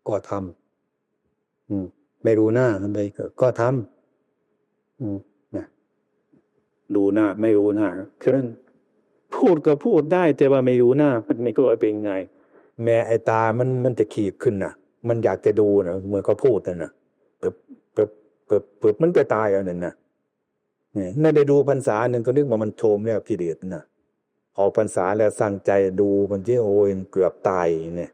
Speaker 3: ก็ทำไม่ดูหน้ามันเลยก็ทำนะดูหน้าไม่ดูหน้าคือนั้นพูดก็พูดได้แต่ว่าไม่ดูหน้ามันไม่รู้ว่าเป็นไงแม้ไอ้ตามันจะขีดขึ้นนะมันอยากจะดูนะเหมือนเขาพูดนั่นนะปึ๊บมันไปตายเอานั่นนะเนี่ยน่าได้ดูพรรษาหนึ่งก็นึกว่ามันโทมแล้วพี่เดชนะออกพรรษาแล้วสั่งใจดูมันที่โอ้ยเกือบตายเนี่ย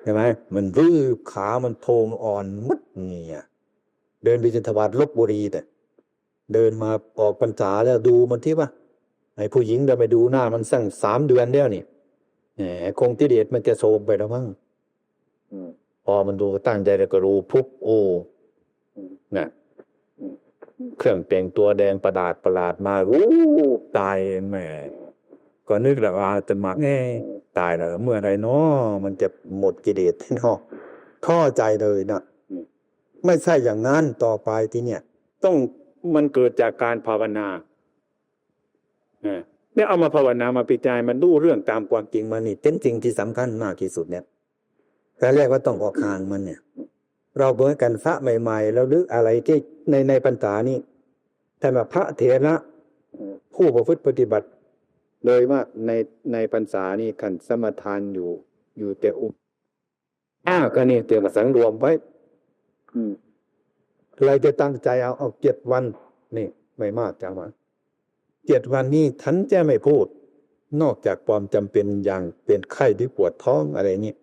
Speaker 3: ใช่ไหมมันรื้อขามันโทมอ่อนมัดเนี่ยเดินไปจนทวารลพบุรีแต่เดินมาออกพรรษาแล้วดูมันที่ว่าไอ้ผู้หญิงเราไปดูหน้ามันสั่ง3 เดือนแล้วนี่คงที่เดชมันจะโทมไปแล้วมั้งพอมันดูตั้งใจแล้วก็รู้ปุ๊บโอ้น่ะเครื่องแต่งตัวแดงประหลาดมาตายแม่ก็นึกแล้วว่าจะมาตายแล้วเมื่อไรเนาะมันจะหมดกิเลสเนาะท้อใจเลยนะไม่ใช่อย่างนั้นต่อไปที่เนี่ยต้องมันเกิดจากการภาวนาเนี่ยเอามาภาวนามาพิจารณามันรู้เรื่องตามความจริงมันนี่เป็นสิ่งที่สำคัญมากที่สุดเนี่ยแต่แรกว่าต้องออกทางมันเนี่ยเราเบิ่งกันพระใหม่ๆแล้วลึกอะไรที่ในพรรษานี้แต่ว่าพระเถระผู้ประพฤติปฏิบัติเลยว่าในพรรษานี้ขันสมทานอยู่แต่ก็นี่เตรียมมาสังรวมไว้เราจะตั้งใจเอา7 วันนี่ไม่มากจังวะ7 วันนี้ท่านจะไม่พูดนอกจากความจำเป็นอย่างเป็นไข้ที่ปวดท้องอะไรนี่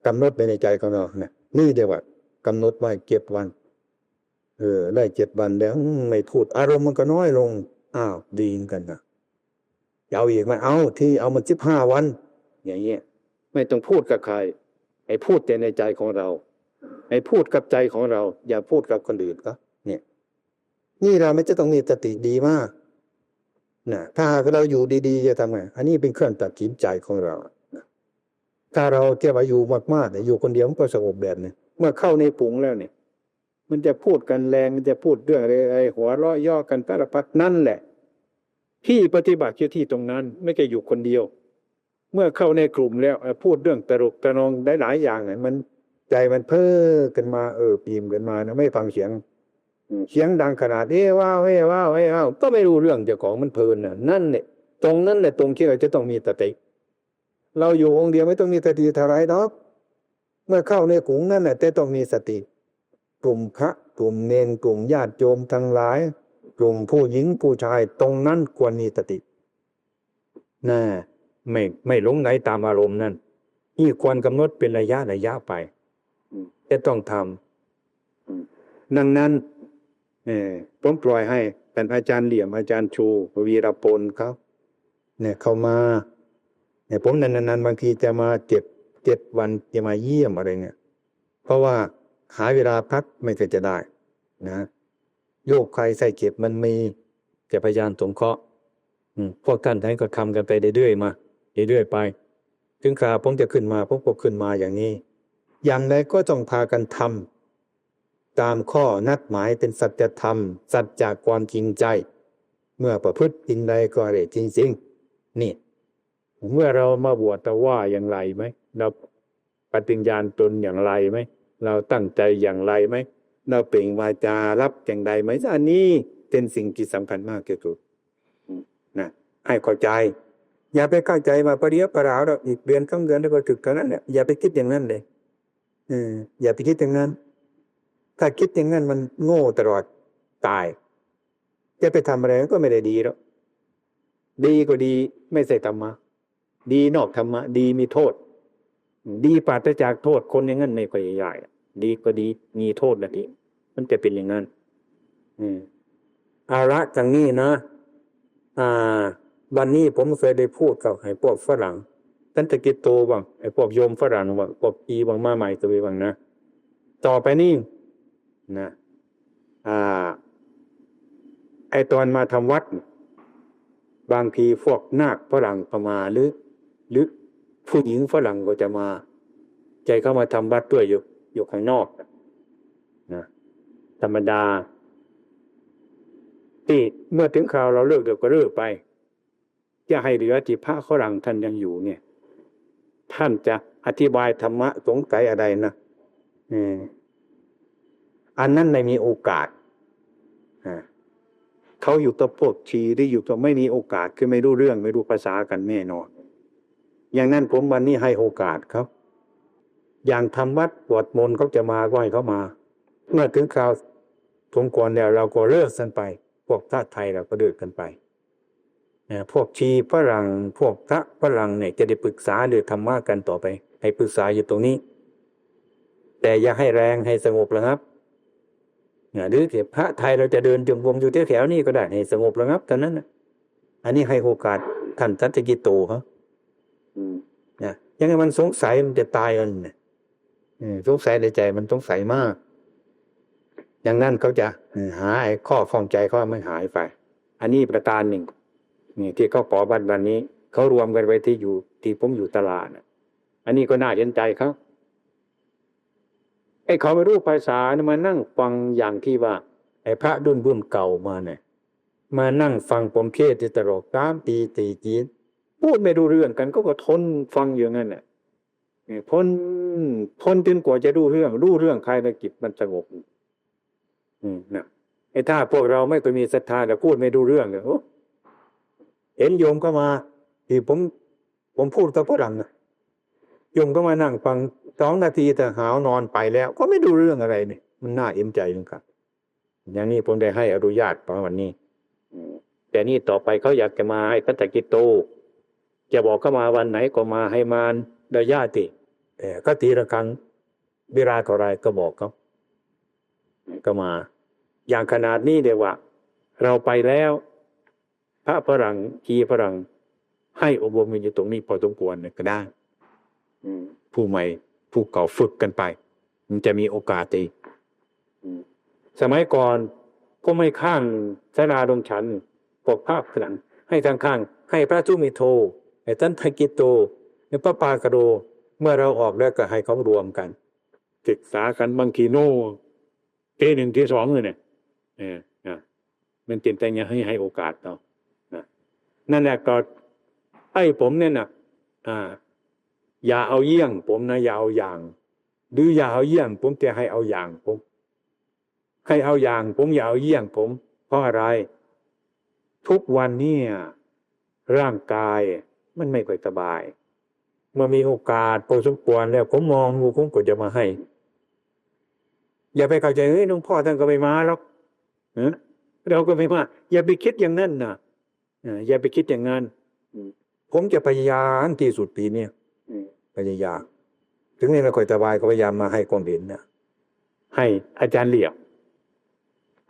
Speaker 3: กำหนดไปในใจของเราเนี่ยนี่เดียวว่ากำหนดไว้7 วันได้7 วันแล้วไม่พูดอารมณ์มันก็น้อยลงดีกันนะเอาอีกมาที่เอามัน15 วันอย่างเงี้ยไม่ต้องพูดกับใครให้พูดแต่ในใจของเราให้พูดกับใจของเราอย่าพูดกับคนอื่นก็เนี่ยนี่เราไม่จะต้องมีสติดีมากนะถ้าเราอยู่ดีๆจะทำไงอันนี้เป็นเครื่องตัดสินใจของเราถ้าเราแค่ว่าอยู่มากๆอยู่คนเดียวมันก็สงบแบบนี้เมื่อเข้าในปุงแล้วเนี่ยมันจะพูดกันแรงมันจะพูดเรื่องอะไรหัวเราะย่อกันสารพัดนั่นแหละที่ปฏิบัติที่ตรงนั้นไม่ใช่อยู่คนเดียวเมื่อเข้าในกลุ่มแล้วพูดเรื่องตลกตลกหลายๆอย่างมัน ใจมันเพ้อกันมาปีมกันมานะไม่ฟังเสียงเสียงดังขนาดว้าวว้าวว้าวก็ไม่รู้เรื่องเจ้าของมันเพลินน่ะนั่นแหละตรงนั้นแหละตรงที่เราจะต้องมีสติเราอยู่องค์เดียวไม่ต้องมีสติเท่าไรดอกเมื่อเข้าในกลุ่มนั่นแหละแต่ต้องมีสติกลุ่มพระกลุ่มเณรกลุ่มญาติโยมทั้งหลายกลุ่มผู้หญิงผู้ชายตรงนั้นควรมีสติน่ะไม่หลงไหลตามอารมณ์นั่นนี่ควรกำหนดเป็นระยะไปจะต้องทำดังนั้นผมปล่อยให้เป็นอาจารย์เหลี่ยมอาจารย์ชูวีรพลเขาเนี่ยเข้ามาเนี่ยผมนานๆบางทีจะมา7 วันจะมาเยี่ยมอะไรเนี่ยเพราะว่าหาเวลาพักไม่เคยจะได้นะโยกใครใส่เก็บมันมีแต่พยานสงเคราะห์พวกท่านก็ทำกันไปเรื่อยๆมาเรื่อยๆไปถึงคราวผมจะขึ้นมาผมก็ขึ้นมาอย่างนี้อย่างไรก็ต้องพากันทำตามข้อนัดหมายเป็นสัจธรรมสัจจากความจริงใจเมื่อประพฤติจริงใดก็ได้จริงๆนี่เมื่อเรามาบวชแต่ว่าอย่างไรไหมเราปฏิญญาณตนอย่างไรไหมเราตั้งใจอย่างไรไหมเราเปล่งวาจารับอย่างใดไหมอันนี้เป็นสิ่งที่สำคัญมากที่สุดนะให้เข้าใจอย่าไปเข้าใจมาประเดี๋ยวประดาวแล้วอีกเดือน2 เดือนแล้วก็ถึงเท่านั้นเนี่ยอย่าไปคิดอย่างนั้นเลยอย่าไปคิดอย่างนั้นถ้าคิดอย่างนั้นมันโง่ตลอดตายจะไปทำอะไรก็ไม่ได้ดีแล้วดีก็ดีไม่ใช่ธรรมะดีนอกธรรมะดีมีโทษดีปราศจากโทษคนอย่างนั้นไม่ค่อยใหญ่ดีก็ดีมีโทษนะทีมันจะเป็นอย่างนั้นอาระจังนี้นะวันนี้ผมเคยได้พูดกับไอ้พวกฝรั่งท่านตะกิโตบ้างไอ้พวกโยมฝรั่งบ้างพวกอีบ้างมาใหม่ตัวบ้างนะต่อไปนี่นะไอ้ตอนมาทำวัดบางทีพวกนาคฝรั่งก็มาหรือผู้หญิงฝรั่งก็จะมาใจเข้ามาทำวัดด้วยอยู่ข้างนอกนะธรรมดาที่เมื่อถึงคราวเราเลิกเดี๋ยวก็เลิกไปจะให้เหลือที่พระฝรั่งท่านยังอยู่เนี่ยท่านจะอธิบายธรรมะสงสัยอะไรนะอันนั้นไม่มีโอกาสเขาอยู่กับพวกชีหรืออยู่กับไม่มีโอกาสคือไม่รู้เรื่องไม่รู้ภาษากันแน่นอนอย่างนั้นผมวันนี้ให้โอกาสครับอย่างทำวัดสวดมนต์เขาจะมาก็ให้เขามาเมื่อถึงคราวสมควรแล้วเราก็เลิกกันไปพวกพระไทยเราก็เลิกกันไปพวกชีฝรั่งพวกพระฝรั่งเนี่ยจะได้ปรึกษาหรือธรรมะกันต่อไปให้ปรึกษาอยู่ตรงนี้แต่อย่าให้แรงให้สงบระงับหรือพระไทยเราจะเดินจงกรมอยู่แถวๆนี้ก็ได้ให้สงบระงับเท่านั้นนะอันนี้ให้โอกาสท่านสันติกิโตเขายังไงมันสงสัยมันจะตายกันสงสัยในใจมันสงสัยมากอย่างนั้นเขาจะหาไอ้ข้อข้องใจเขาไม่หายไปอันนี้ประการหนึ่งนี่ที่เขาขอวันนี้เขารวมกันไว้ที่อยู่ที่ผมอยู่ตลาดอันนี้ก็น่าเห็นใจเขาไอ้เขาไม่รู้ภาษาเนี่ยมานั่งฟังอย่างที่ว่าไอ้พระรุ่นเก่ามาเนี่ยมานั่งฟังผมเทศน์ตลอด3 ปี4 จีนพูดไม่รู้เรื่องกันก็ทนฟังอย่างนั้นน่ะพ้นจนกว่าจะรู้เรื่องใครในจิตมันสงบนะไอ้ถ้าพวกเราไม่เคยมีศรัทธาแต่พูดไม่รู้เรื่องเลยเห็นโยมก็มาที่ผมพูดกับฝรั่งนะโยมก็มานั่งฟัง2 นาทีแต่หาวนอนไปแล้วก็ไม่ดูเรื่องอะไรนี่มันน่าเอ็มใจจริงครับอย่างนี้ผมได้ให้อนุญาตประมาณนี้แต่นี่ต่อไปเขาอยากจะมาให้สันติกิโตจะบอกเขามาวันไหนก็มาให้มาระยะติก็ตีละครั้งเวลาเท่าไรก็บอกเขาก็มาอย่างขนาดนี้เดียวว่าเราไปแล้วพระฝรั่งกีฝรั่งให้อบรมอยู่ตรงนี้พอสมควรก็ได้ผู้ใหม่ผู้เก่าฝึกกันไปมันจะมีโอกาสดีสมัยก่อนก็ไม่ข้างศาลาดงฉันพวกพระฝรั่งให้ทางข้างให้พระจุมิโทให้ท่านทกิโตให้พระปากโรเมื่อเราออกแล้วก็ให้เขารวมกันศึกษากันบางทีโน่ที่ 1 ที่ 2เลยเนี่ยมันเต็มใจให้โอกาสเรานั่นแหละก็ให้ผมเนี่ยนะอย่าเอาเยี่ยงผมนะอย่าเอาอย่าง หรืออย่าเอาเยี่ยงผมแต่ให้เอาอย่างผมให้เอาอย่างผมอย่าเอาเยี่ยงผมเพราะอะไรทุกวันนี้ร่างกายมันไม่ค่อยสบายเมื่อมีโอกาสพอสมควรแล้วผมมองดูผมก็จะมาให้อย่าไปเข้าใจเฮ้ยหลวงพ่อท่านก็ไม่มาหรอกเราก็ไม่มาอย่าไปคิดอย่างนั้นนะอย่าไปคิดอย่างนั้นผมจะพยายามที่สุดปีนี้พยายามถึงนี่ไม่ค่อยสบายก็พยายามมาให้ความเห็นนะให้อาจารย์เหลี่ยม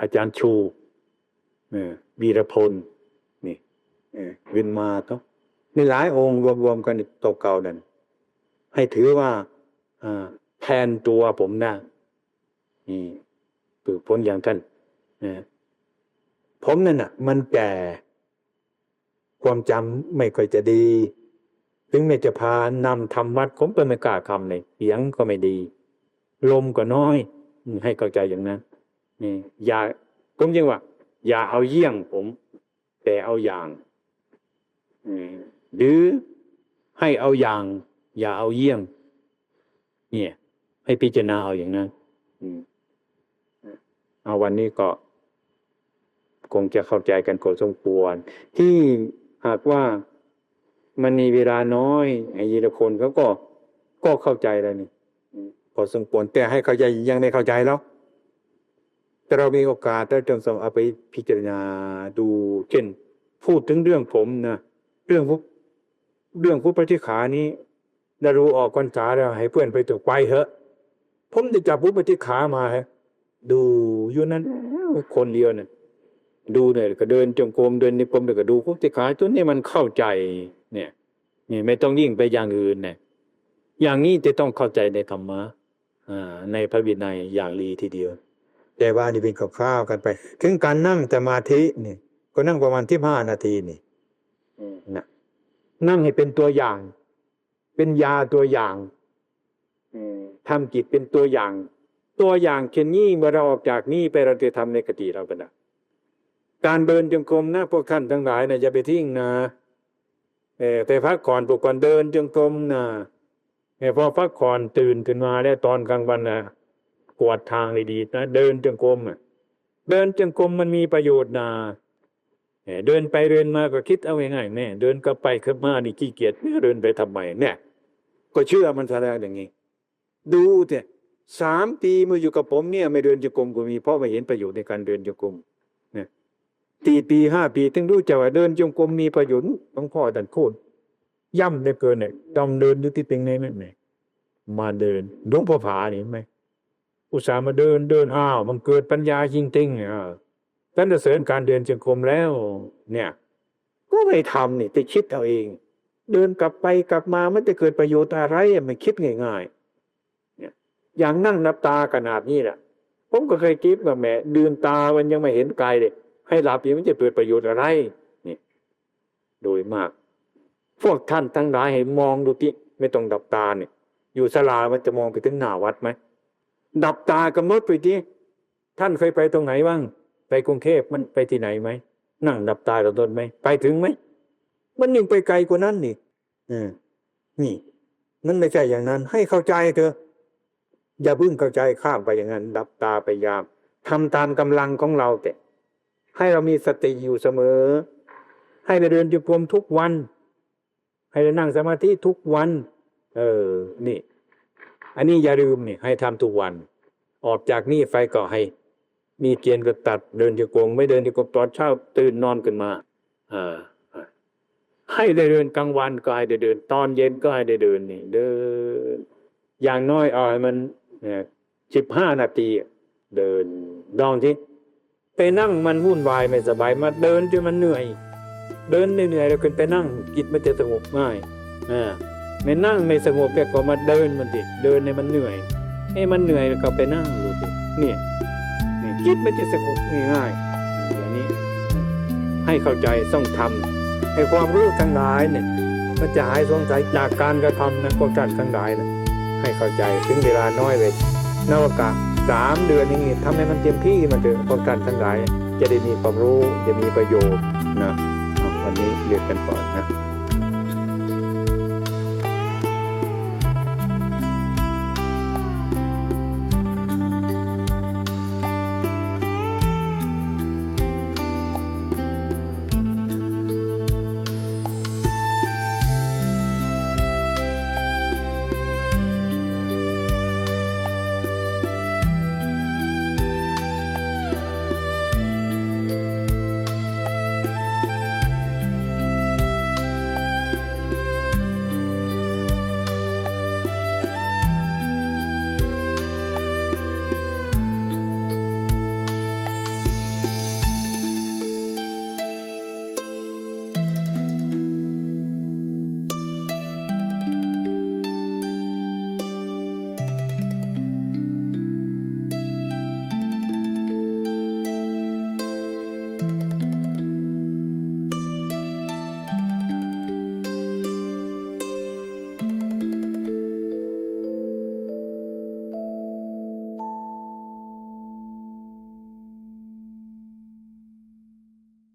Speaker 3: อาจารย์ชูวีรพลนี่วินมาต้องในหลายองค์รวมๆกันตกเก่านั่นให้ถือว่าแทนตัวผมนะนี่ฝึกพ้นอย่างท่านผมนั่นน่ะมันแก่ความจำไม่ค่อยจะดีถึงแม้จะพานำทำวัดผมก็ไม่กล้าทำเลยเสียงก็ไม่ดีลมก็น้อยให้เข้าใจอย่างนั้นนี่อย่าผมจึงว่าอย่าเอาเยี่ยงผมแต่เอาอย่างหรือให้เอาอย่างอย่าเอาเยี่ยงเนี่ยให้พิจารณาเอาอย่างนั้นเอาวันนี้ก็คงจะเข้าใจกันพอสมควรที่หากว่ามันมีเวลาน้อยไอ้ยีรพลเขาก็เข้าใจแล้วนี่พอสมควรแต่ให้เข้าใจยังไม่เข้าใจแล้วแต่เรามีโอกาสได้จงเอาไปพิจารณาดูเช่นพูดถึงเรื่องผมนะเรื่องผู้ปฏิขานี้ได้รู้ออกพรรษาแล้วให้เพื่อนไปตัวไปเถอะผมจะจับผู้ปฏิขามาดูอยู่นั้นคนเดียวน่ะดูเนี่ยก็เดินจงกรมเดินในกรมแล้วก็ดูผู้ปฏิขาตัวนี้มันเข้าใจเนี่ยนี่ไม่ต้องยิ่งไปอย่างอื่นเนี่ยอย่างนี้จะต้องเข้าใจในธรรมะในพระวินัยอย่างดีทีเดียวแต่ว่านี่เป็นคร่าวๆกันไปถึงการนั่งสมาธินี่ก็นั่งประมาณ15 นาทีนี่นะนั่งให้เป็นตัวอย่างเป็นยาตัวอย่างทำจิตเป็นตัวอย่างเช่นนี้เมื่อเราออกจากนี้ไปเราจะทำในกติเราเป็นการเดินจงกรมนะพวกท่านทั้งหลายนะอย่าไปทิ้งนะไปพักผ่อนพวกก่อนเดินจงกรมนะพอพักผ่อนตื่นขึ้นมาแล้วตอนกลางวันนะกวาดทางดีๆนะเดินจงกรมเดินจงกรมมันมีประโยชน์นะเดินไปเดินมาก็คิดเอาง่ายๆแน่เดินกลับไปกลับมานี่ขี้เกียจเดินไปทำไมเนี่ยก็เชื่อมันแสดงอย่างนี้ดูเถอะ3 ปีมาอยู่กับผมเนี่ยไม่เดินจงกรมก็มีเพราะไม่เห็นประโยชน์ในการเดินจงกรมเนี่ย4 ปี 5 ปีถึงรู้จักว่าเดินจงกรมมีประโยชน์หลวงพ่อท่านพูดย่ำเหลือเกินเนี่ยต้องเดินดูที่เป็นไงนั่นแหละมาเดินหลวงพ่อผานี่ไหมอุตส่าห์มาเดินอ้าวมันเกิดปัญญาจริงๆท่านจะเสริญการเดินจงกรมแล้วเนี่ยก็ไม่ทำนี่แต่คิดเอาเองเดินกลับไปกลับมามันจะเกิดประโยชน์อะไรไม่คิดง่ายๆเนี่ยอย่างนั่งนับตาขนาดนี้แหละผมก็เคยคิดว่าแหมลืมตามันยังไม่เห็นไกลเลยให้หลับอย่างมันจะเกิดประโยชน์อะไรนี่โดยมากพวกท่านทั้งหลายให้มองดูที่ไม่ต้องดับตาเนี่ยอยู่ศาลามันจะมองไปถึงหน้าวัดไหมดับตากำหนดไปที่ท่านเคยไปตรงไหนบ้างไปกรุงเทพมันไปที่ไหนไหมนั่งดับตาตนไหมไปถึงไหมมันยิ่งไปไกลกว่านั้นนี่นี่นั่นไม่ใช่อย่างนั้นให้เข้าใจเถอะอย่าเพิ่งเข้าใจข้ามไปอย่างนั้นดับตาไปยามทำตามกำลังของเราแต่ให้เรามีสติอยู่เสมอให้เราเดินจงกรมทุกวันให้เรานั่งสมาธิทุกวันนี่อันนี้อย่าลืมนี่ให้ทำทุกวันออกจากนี่ไปก็ให้มีเกียรติก็ตัดเดินจงกรมไม่เดินจงกรมตอนเช้าตื่นนอนขึ้นมาให้ได้เดินกลางวันก็ให้ได้เดินตอนเย็นก็ให้ได้เดินนี่เดินอย่างน้อยให้มัน15 นาทีเดินลองที่ไปนั่งมันวุ่นวายไม่สบายมาเดินจนมันเหนื่อยเดินเหนื่อยแล้วขึ้นไปนั่งจิตมันจะสงบง่ายไม่นั่งไม่สงบก็มาเดินมันดิเดินเนี่ยมันเหนื่อยมันเหนื่อยก็ไปนั่งดูสิเนี่ยจิตมันจะสงบง่ายๆอย่างนี้ให้เข้าใจต้องทำให้ความรู้ทั้งหลายเนี่ยมันจะหายสงสัยจากการกระทำนะพวกท่านทั้งหลายนะให้เข้าใจถึงเวลาน้อยเลยนวกะ3 เดือนนี้ทำให้มันเต็มที่มาเถอะพวกท่านทั้งหลายจะได้มีความรู้จะมีประโยชน์นะวันนี้เรียนกันก่อนนะ